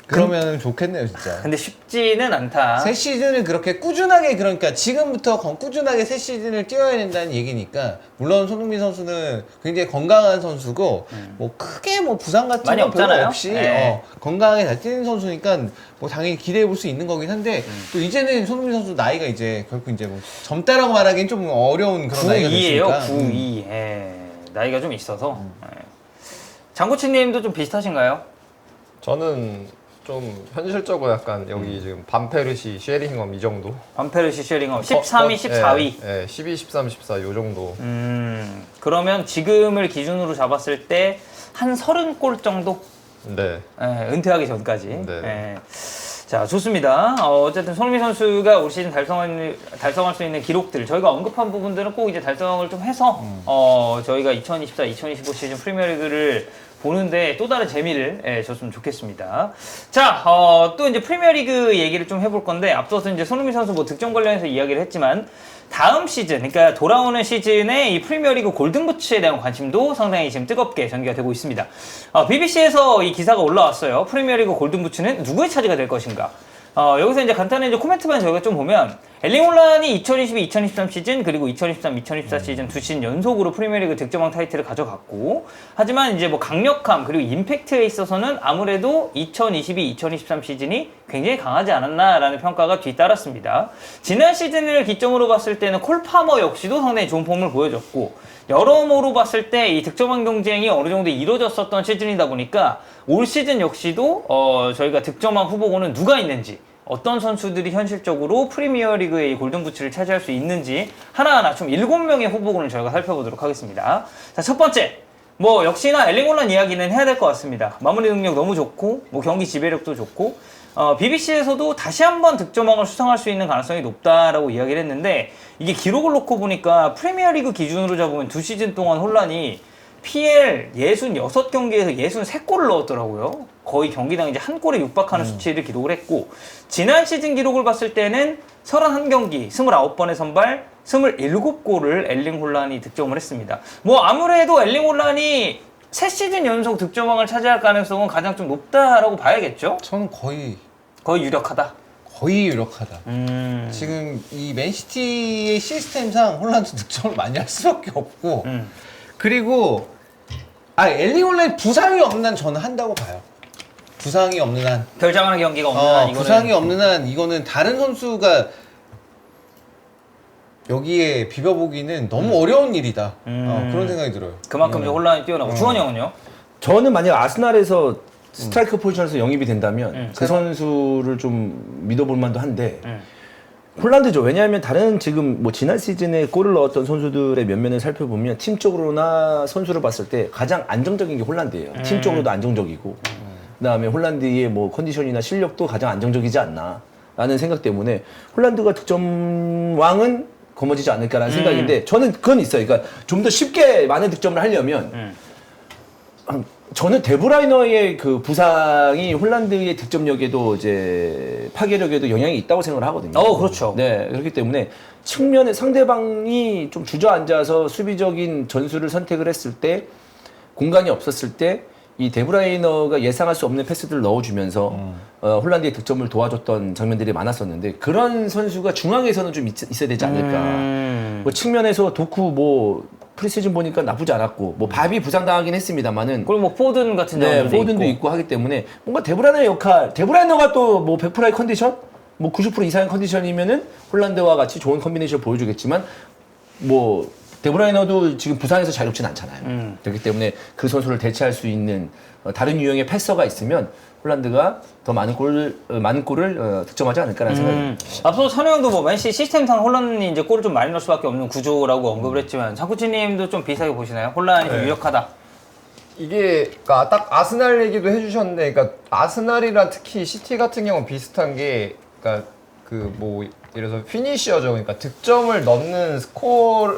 그러면 좋겠네요, 진짜. 근데 쉽지는 않다. 새 시즌을 그렇게 꾸준하게, 그러니까 지금부터 꾸준하게 새 시즌을 뛰어야 된다는 얘기니까, 물론 손흥민 선수는 굉장히 건강한 선수고 뭐 크게 뭐 부상 같은 많이 건 별로 없잖아요. 없이 네. 건강하게 잘 뛰는 선수니까 뭐 당연히 기대해 볼 수 있는 거긴 한데, 또 이제는 손흥민 선수 나이가 이제 결국 이제 뭐 젊다라고 말하기엔 좀 어려운 그런 나이가 92예요. 됐으니까. 92. 예. 나이가 좀 있어서. 예. 장구치님도 좀 비슷하신가요? 저는 좀 현실적으로 약간 여기 지금 반페르시, 쉐링엄 이 정도. 반페르시 쉐링엄 13위, 14위. 네, 12, 13, 14 요 정도. 그러면 지금을 기준으로 잡았을 때 한 30골 정도? 네. 예, 은퇴하기 전까지. 네. 예. 자, 좋습니다. 어쨌든 손흥민 선수가 올 시즌 달성할 수 있는 기록들, 저희가 언급한 부분들은 꼭 이제 달성을 좀 해서, 저희가 2024, 2025 시즌 프리미어리그를 보는데 또 다른 재미를 줬으면 좋겠습니다. 자, 또 이제 프리미어리그 얘기를 좀 해볼 건데, 앞서서 이제 손흥민 선수 뭐 득점 관련해서 이야기를 했지만, 다음 시즌, 그러니까 돌아오는 시즌에 이 프리미어리그 골든부츠에 대한 관심도 상당히 지금 뜨겁게 전개가 되고 있습니다. BBC에서 이 기사가 올라왔어요. 프리미어리그 골든부츠는 누구의 차지가 될 것인가? 여기서 이제 간단히 이제 코멘트만 저희가 좀 보면, 엘링 홀란이 2022-2023 시즌 그리고 2023-2024 시즌 두 시즌 연속으로 프리미어리그 득점왕 타이틀을 가져갔고, 하지만 이제 뭐 강력함 그리고 임팩트에 있어서는 아무래도 2022-2023 시즌이 굉장히 강하지 않았나라는 평가가 뒤따랐습니다. 지난 시즌을 기점으로 봤을 때는 콜 파머 역시도 상당히 좋은 폼을 보여줬고, 여러모로 봤을 때 이 득점왕 경쟁이 어느 정도 이루어졌었던 시즌이다 보니까 올 시즌 역시도 저희가 득점왕 후보군은 누가 있는지, 어떤 선수들이 현실적으로 프리미어리그의 이 골든부츠를 차지할 수 있는지 하나하나 좀 7명의 후보군을 저희가 살펴보도록 하겠습니다. 자, 첫 번째, 뭐 역시나 엘링 홀란 이야기는 해야 될 것 같습니다. 마무리 능력 너무 좋고, 뭐 경기 지배력도 좋고, BBC에서도 다시 한번 득점왕을 수상할 수 있는 가능성이 높다라고 이야기를 했는데, 이게 기록을 놓고 보니까 프리미어리그 기준으로 잡으면 두 시즌 동안 홀란이 PL 66경기에서 63골을 넣었더라고요. 거의 경기당 이제 한 골에 육박하는 수치를 기록을 했고, 지난 시즌 기록을 봤을 때는 31경기, 29번의 선발, 27골을 엘링 홀란이 득점을 했습니다. 뭐 아무래도 엘링 홀란이 새 시즌 연속 득점왕을 차지할 가능성은 가장 좀 높다라고 봐야겠죠? 저는 거의 유력하다. 유력하다. 지금 이 맨시티의 시스템상 홀란드 득점을 많이 할 수밖에 없고, 그리고 엘링 홀란이 부상이 없는 한 저는 한다고 봐요. 부상이 없는 한, 결정하는 경기가 없는 한 이거는 부상이 없는 한 이거는 다른 선수가 여기에 비벼보기는 너무 어려운 일이다. 그런 생각이 들어요. 그만큼 이제 혼란이 뛰어나고. 주원이 형은요? 저는 만약 아스날에서 스트라이커 포지션에서 영입이 된다면 그 선수를 좀 믿어볼 만도 한데, 홀란드죠. 왜냐하면 다른 지금 뭐 지난 시즌에 골을 넣었던 선수들의 면면을 살펴보면 팀적으로나 선수를 봤을 때 가장 안정적인 게 홀란드예요. 팀적으로도 안정적이고, 그다음에 홀란드의 뭐 컨디션이나 실력도 가장 안정적이지 않나라는 생각 때문에 홀란드가 득점왕은 거머쥐지 않을까라는 생각인데, 저는 그건 있어요. 그러니까 좀 더 쉽게 많은 득점을 하려면 저는 데브라이너의 그 부상이 홀란드의 득점력에도 이제 파괴력에도 영향이 있다고 생각을 하거든요. 그렇죠. 네, 그렇기 때문에 측면에 상대방이 좀 주저앉아서 수비적인 전술을 선택을 했을 때, 공간이 없었을 때 이 데브라이너가 예상할 수 없는 패스들을 넣어주면서 홀란드의 득점을 도와줬던 장면들이 많았었는데, 그런 선수가 중앙에서는 좀 있어야 되지 않을까. 뭐 측면에서 도쿠 뭐 프리시즌 보니까 나쁘지 않았고, 뭐 밥이 부상당하긴 했습니다만은, 그리고 뭐 포든 같은 네, 포든도 있고 하기 때문에 뭔가 데브라이너의 역할, 데브라이너가 또 뭐 100%의 컨디션, 뭐 90% 이상의 컨디션이면은 홀란드와 같이 좋은 컨비네이션을 보여주겠지만, 뭐 데브라이너도 지금 부상에서 자유롭진 않잖아요. 그렇기 때문에 그 선수를 대체할 수 있는 다른 유형의 패서가 있으면 홀란드가 더 많은 골을 득점하지 않을까라는 생각입니다. 앞서 찬우 형도 뭐 맨시 시스템상 홀란이 이제 골을 좀 많이 넣을 수밖에 없는 구조라고 언급을 했지만, 장쿠치님도 좀 비슷하게 보시나요? 홀란이 좀 유력하다. 이게 그러니까 딱 아스날 얘기도 해주셨는데, 그러니까 아스날이랑 특히 시티 같은 경우는 비슷한 게, 그러니까 그 뭐 예를 들어서 피니셔죠. 그러니까 득점을 넣는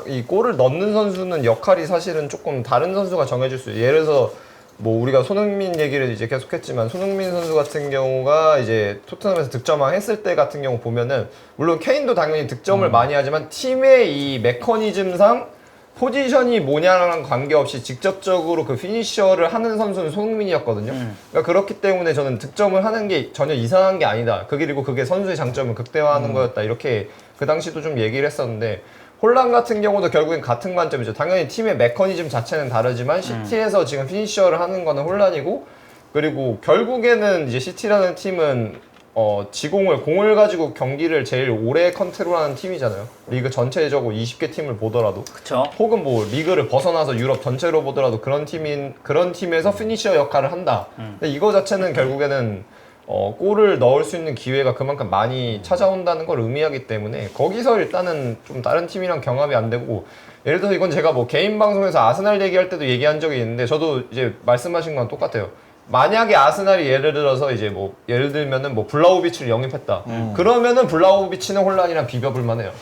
이 골을 넣는 선수는 역할이 사실은 조금 다른 선수가 정해줄 수 있어요. 예를 들어서 뭐 우리가 손흥민 얘기를 이제 계속했지만 손흥민 선수 같은 경우가 이제 토트넘에서 득점왕 했을 때 같은 경우 보면은 물론 케인도 당연히 득점을 많이 하지만 팀의 이 메커니즘상 포지션이 뭐냐랑 관계없이 직접적으로 그 피니셔를 하는 선수는 손흥민이었거든요. 그러니까 그렇기 때문에 저는 득점을 하는 게 전혀 이상한 게 아니다. 그리고 그게 선수의 장점을 극대화하는 거였다. 이렇게 그 당시도 좀 얘기를 했었는데 홀란 같은 경우도 결국엔 같은 관점이죠. 당연히 팀의 메커니즘 자체는 다르지만 시티에서 지금 피니셔를 하는 거는 홀란이고 그리고 결국에는 이제 시티라는 팀은 공을 가지고 경기를 제일 오래 컨트롤하는 팀이잖아요. 리그 전체적으로 20개 팀을 보더라도. 그쵸. 혹은 뭐 리그를 벗어나서 유럽 전체로 보더라도 그런 팀에서 피니셔 역할을 한다. 근데 이거 자체는 결국에는 골을 넣을 수 있는 기회가 그만큼 많이 찾아온다는 걸 의미하기 때문에 거기서 일단은 좀 다른 팀이랑 경합이 안 되고 예를 들어서 이건 제가 뭐 개인 방송에서 아스날 얘기할 때도 얘기한 적이 있는데 저도 이제 말씀하신 건 똑같아요. 만약에 아스날이 예를 들어서 이제 뭐 예를 들면은 뭐 블라우비치를 영입했다. 그러면은 블라우비치는 혼란이랑 비벼볼 만해요.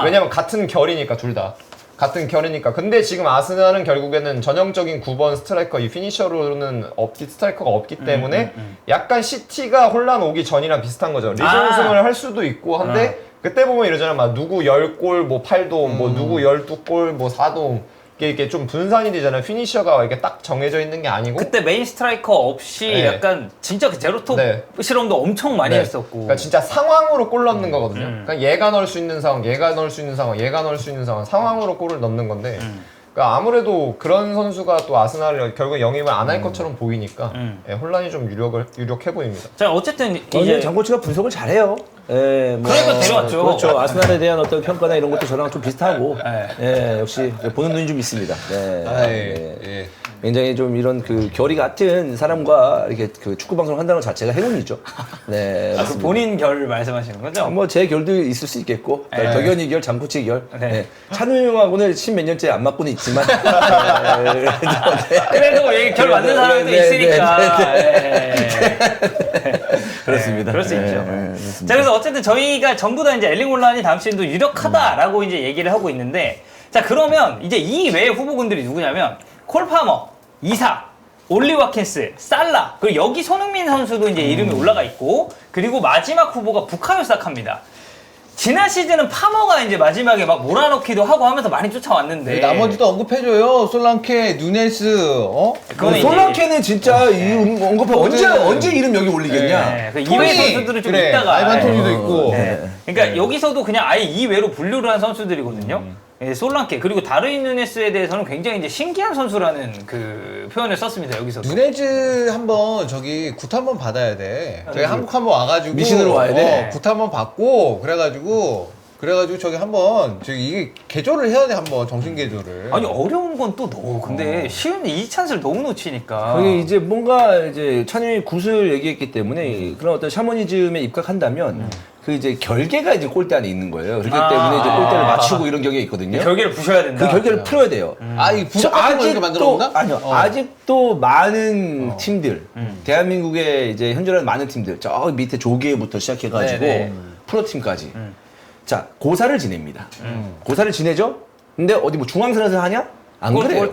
왜냐면 같은 결이니까 둘 다. 같은 결이니까. 근데 지금 아스날은 결국에는 전형적인 9번 스트라이커 이 피니셔로는 스트라이커가 없기 때문에 약간 시티가 혼란 오기 전이랑 비슷한 거죠. 리그 우승을 할 수도 있고 한데 그때 보면 이러잖아. 막 누구 10골 뭐 8도움 뭐 누구 12골 뭐 4도움 이게 좀 분산이 되잖아요. 피니셔가 이렇게 딱 정해져 있는 게 아니고 그때 메인 스트라이커 없이 네. 약간 진짜 그 제로톱 네. 실험도 엄청 많이 네. 했었고. 그러니까 진짜 상황으로 골 넣는 거거든요. 그러니까 얘가 넣을 수 있는 상황, 얘가 넣을 수 있는 상황, 얘가 넣을 수 있는 상황으로 골을 넣는 건데 그러니까 아무래도 그런 선수가 또 아스날을 결국 영입을 안 할 것처럼 보이니까 혼란이 좀 유력해 보입니다. 자, 어쨌든 이제 이제 장코치가 분석을 잘해요. 예, 뭐, 그러니까 데려왔죠. 그렇죠. 아스날에 대한 어떤 평가나 이런 것도 저랑 좀 비슷하고, 네. 예, 역시 보는 눈이 좀 있습니다. 네. 예. 굉장히 좀 이런 그 결이 같은 사람과 이렇게 그 축구 방송을 한다는 것 자체가 행운이죠. 네. 그 맞습니다. 본인 결 말씀하시는 거죠? 뭐 제 결도 있을 수 있겠고 덕현이 결, 장코치 결. 네. 네. 찬우 형하고는 10몇 년째 안 맞고는 있지만 그래도 얘기 결 맞는 사람도 네, 있으니까. 그렇습니다. 그럴 수 네, 있죠. 네, 그렇습니다. 자, 그래서 어쨌든 저희가 전부 다 이제 엘링 홀란이 다음 시즌도 유력하다라고 이제 얘기를 하고 있는데, 자, 그러면 이제 이 외의 후보군들이 누구냐면 콜 파머, 이삭, 올리 와킨스, 살라, 그리고 여기 손흥민 선수도 이제 이름이 올라가 있고, 그리고 마지막 후보가 부카요 사카입니다. 지난 시즌은 파머가 이제 마지막에 막 몰아넣기도 하고 하면서 많이 쫓아왔는데 나머지도 언급해줘요. 솔랑케, 누네스, 그거는 솔랑케는 진짜 이 언급해 언제 이름 여기 올리겠냐? 네, 그 이외 선수들은 좀 그래, 있다가 아이반 토니도 있고. 네. 그러니까 여기서도 그냥 아예 이외로 분류를 한 선수들이거든요. 예, 솔랑케 그리고 다르인 누네스에 대해서는 굉장히 이제 신기한 선수라는 그 표현을 썼습니다. 여기서도. 누네즈 한번 저기 굿 한번 받아야 돼. 저기 한국 한번 와가지고 미신으로 와야 돼. 굿 한번 받고 그래가지고 저기 한번 저기 이게 개조를 해야 돼 한번 정신 개조를. 아니 어려운 건 또 너무 근데 쉬운 이 찬스를 너무 놓치니까. 그게 이제 뭔가 이제 찬영이 굿을 얘기했기 때문에 그런 어떤 샤머니즘에 입각한다면 그 이제 결계가 이제 골대 안에 있는 거예요. 그렇기 때문에 이제 골대를 맞추고 이런 경우가 있거든요. 결계를 부셔야 된다. 그 결계를 풀어야 돼요. 이 부석 같은 거 이렇게 만들어 온다? 아니요. 아직도 많은 팀들, 대한민국의 이제 현존하는 많은 팀들, 저 밑에 조계부터 시작해가지고 네네. 프로팀까지. 자, 고사를 지냅니다. 고사를 지내죠? 근데 어디 뭐 중앙선에서 하냐? 안 그래요.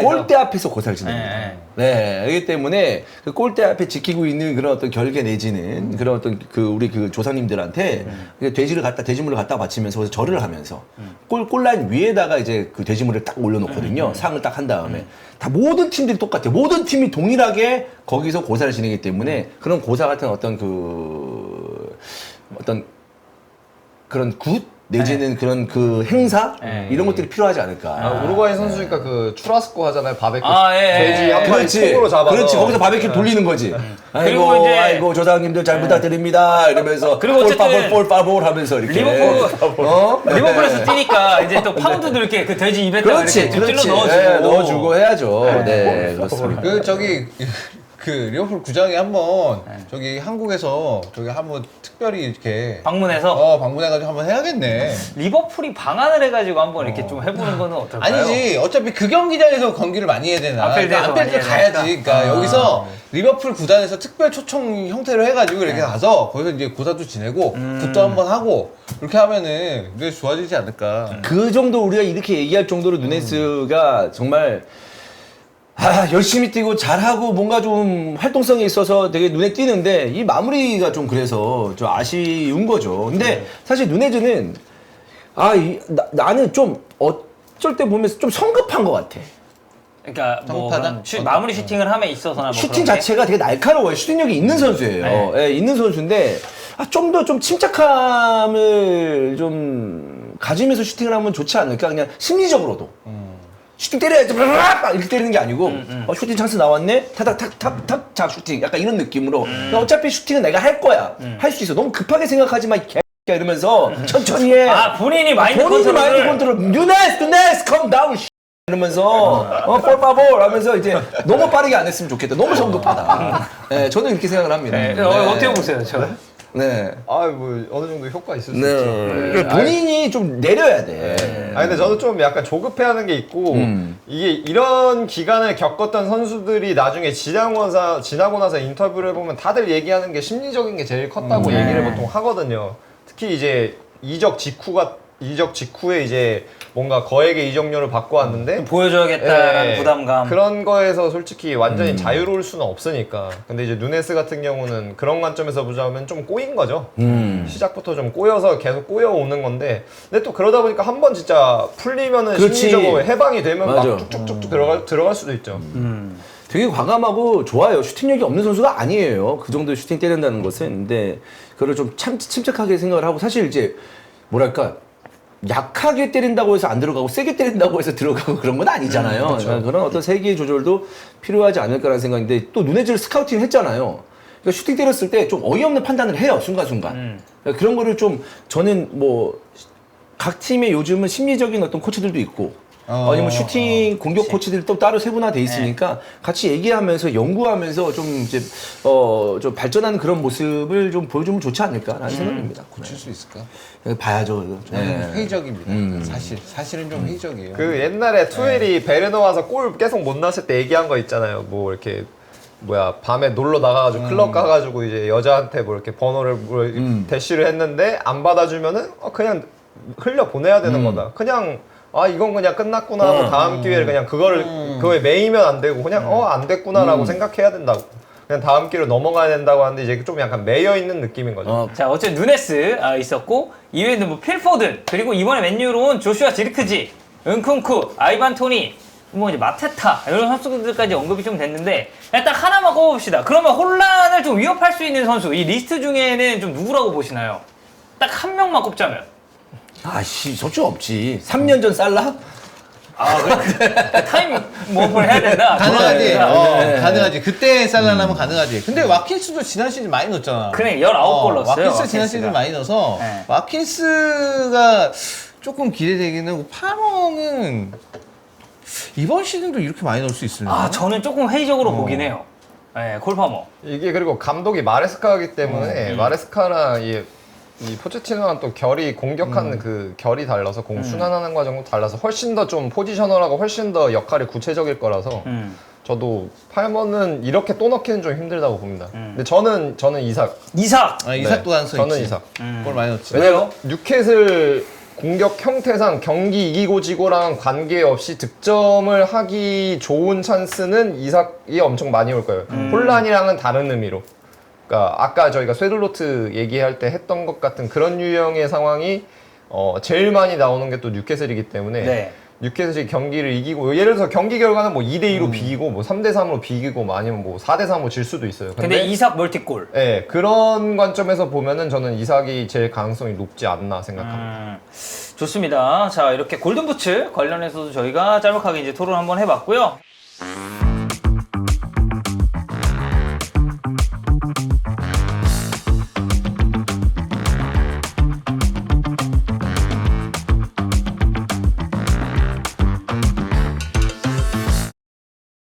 골대 앞에서 고사를 지냅니다. 네. 그렇기 때문에 그 골대 앞에 지키고 있는 그런 어떤 결계 내지는 그런 어떤 그 우리 그 조상님들한테 돼지물을 갖다 바치면서 거기서 절을 하면서 골라인 위에다가 이제 그 돼지물을 딱 올려놓거든요. 상을 딱 한 다음에 다 모든 팀들이 똑같아요. 모든 팀이 동일하게 거기서 고사를 지내기 때문에 그런 고사 같은 어떤 그런 굿 내지는 그런 그 행사 이런 것들이 필요하지 않을까. 우루과이 선수니까 그 추라스코 하잖아요. 바베큐. 예, 돼지 한 마리 통으로 잡아서. 그렇지. 거기서 바베큐 돌리는 거지. 아이고, 그리고 이제- 아이고 조상님들 잘 부탁드립니다. 이러면서 그리고 어쨌든 볼파볼 하면서 이렇게. 리버풀에서 뛰니까 이제 또 파운드도 이렇게 그 돼지 입에다가 그렇지, 이렇게 좀 그렇지. 찔러 넣어주고. 네, 넣어주고 해야죠. 네, 그렇습니다. 그 저기 그 리버풀 구장에 한번 저기 한국에서 저기 한번 특별히 이렇게 방문해서 방문해가지고 한번 해야겠네. 리버풀이 방안을 해가지고 한번 이렇게 좀 해보는 거는 어떨까요? 아니지 어차피 그 경기장에서 경기를 많이 해야 되나. 안필드에서 안필드 많이 가야지. 해야 그러니까 여기서 리버풀 구단에서 특별 초청 형태로 해가지고 이렇게 가서 거기서 이제 고사도 지내고 굿도 한번 하고 이렇게 하면은 이게 좋아지지 않을까. 그 정도 우리가 이렇게 얘기할 정도로 누네스가 정말 열심히 뛰고 잘하고 뭔가 좀 활동성이 있어서 되게 눈에 띄는데 이 마무리가 좀 그래서 좀 아쉬운 거죠. 근데 사실 누네즈는 나는 좀 어쩔 때 보면서 좀 성급한 것 같아. 그러니까 뭐 성급하다? 그런 마무리 슈팅을 함에 있어서나 뭐 슈팅 그런 게? 자체가 되게 날카로워요. 슈팅력이 있는 선수예요. 네. 예, 있는 선수인데 좀 더 좀 침착함을 좀 가지면서 슈팅을 하면 좋지 않을까? 그냥 심리적으로도. 슈팅 때려야지 막 이렇게 때리는 게 아니고 슈팅 찬스 나왔네 탁탁탁탁탁 자 슈팅 약간 이런 느낌으로 어차피 슈팅은 내가 할 거야 할 수 있어 너무 급하게 생각하지 마 개 이러면서 천천히 해 본인이 마인드 본인이 마인드 컨트롤을 컨트롤 뉴네스 come down 이러면서 볼바볼 하면서 이제 너무 빠르게 안 했으면 좋겠다 너무 성급하다 네, 저는 이렇게 생각을 합니다 네. 어떻게 보세요, 저? 네. 뭐 어느 정도 효과 있을 수 네. 있죠. 그러니까 본인이 좀 내려야 돼. 근데 저도 좀 약간 조급해하는 게 있고 이게 이런 기간을 겪었던 선수들이 나중에 지나고 나서 인터뷰를 해보면 다들 얘기하는 게 심리적인 게 제일 컸다고 얘기를 보통 하거든요. 특히 이제 이적 직후에 이제 뭔가 거액의 이적료를 받고 왔는데 보여줘야겠다라는 부담감. 그런 거에서 솔직히 완전히 자유로울 수는 없으니까. 근데 이제 누네스 같은 경우는 그런 관점에서 보자면 좀 꼬인 거죠. 시작부터 좀 꼬여서 계속 꼬여오는 건데, 근데 또 그러다 보니까 한 번 진짜 풀리면은 그렇지. 심리적으로 해방이 되면 맞아. 막 쭉쭉쭉 들어갈 수도 있죠. 되게 과감하고 좋아요. 슈팅력이 없는 선수가 아니에요. 그 정도 슈팅 때린다는 것은. 근데 그걸 좀 침착하게 생각을 하고 사실 이제 뭐랄까 약하게 때린다고 해서 안 들어가고 세게 때린다고 해서 들어가고 그런 건 아니잖아요. 그렇죠. 그런 어떤 세기의 조절도 필요하지 않을까라는 생각인데 또 누네즈를 스카우팅 했잖아요. 그러니까 슈팅 때렸을 때 좀 어이없는 판단을 해요. 순간순간. 그러니까 그런 거를 좀 저는 뭐 각 팀의 요즘은 심리적인 어떤 코치들도 있고 아니면 슈팅 공격 코치들이 또 따로 세분화돼 있으니까 같이 얘기하면서 연구하면서 좀 이제 좀 발전하는 그런 모습을 좀 보여주면 좋지 않을까라는 생각입니다. 고칠 수 있을까? 봐야죠. 이거. 저는 회의적입니다. 사실은 좀 회의적이에요. 그 옛날에 투엘이 베르너 와서 골 계속 못 넣었을 때 얘기한 거 있잖아요. 뭐 이렇게 밤에 놀러 나가가지고 클럽 가가지고 이제 여자한테 뭐 이렇게 번호를 대시를 했는데 안 받아주면은 그냥 흘려 보내야 되는 거다. 그냥 이건 그냥 끝났구나 하고 다음 기회에 그냥 그거에 매이면 안 되고 그냥 안 됐구나라고 생각해야 된다고. 그냥 다음 기회로 넘어가야 된다고 하는데 이제 좀 약간 매여 있는 느낌인 거죠. 자, 어쨌든 누네스 있었고 이외에는 뭐 필포든 그리고 이번에 맨유로 온 조슈아 지르크지, 은쿤쿠, 아이반 토니, 뭐 이제 마테타 이런 선수들까지 언급이 좀 됐는데 딱 하나만 꼽아봅시다. 그러면 혼란을 좀 위협할 수 있는 선수 이 리스트 중에는 좀 누구라고 보시나요? 딱 한 명만 꼽자면. 솔직히 없지. 3년 전 살라? 그래? 타임 모험을 해야 된다. 가능하지. 그러니까. 가능하지. 그때 살라나면 가능하지. 근데 와킨스도 지난 시즌 많이 넣었잖아. 그래, 19골 넣었어요. 와킨스 지난 시즌 많이 넣어서 네. 와킨스가 조금 기대되기는 하고 파멍은 이번 시즌도 이렇게 많이 넣을 수 있을까? 저는 조금 회의적으로 보긴 해요. 네, 콜파머. 이게 그리고 감독이 마레스카이기 때문에 마레스카랑 이 포체티노랑 또 공격하는 그 결이 달라서 공 순환하는 과정도 달라서 훨씬 더 좀 포지셔널하고 훨씬 더 역할이 구체적일 거라서 저도 팔머는 이렇게 또 넣기는 좀 힘들다고 봅니다. 근데 저는 이삭. 이삭. 이삭도 가능성 있지. 저는 이삭. 골 많이 넣었지. 왜냐면 뉴캐슬 공격 형태상 경기 이기고 지고랑 관계없이 득점을 하기 좋은 찬스는 이삭이 엄청 많이 올 거예요. 혼란이랑은 다른 의미로. 그러니까 아까 저희가 쇠들로트 얘기할 때 했던 것 같은 그런 유형의 상황이 제일 많이 나오는 게 또 뉴캐슬이기 때문에 네. 뉴캐슬이 경기를 이기고 예를 들어서 경기 결과는 뭐 2대2로 비기고 뭐 3대3으로 비기고 뭐 아니면 뭐 4대3으로 질 수도 있어요. 근데 이삭 멀티골. 네, 그런 관점에서 보면은 저는 이삭이 제일 가능성이 높지 않나 생각합니다. 좋습니다. 자, 이렇게 골든부츠 관련해서도 저희가 짤막하게 이제 토론 한번 해봤고요.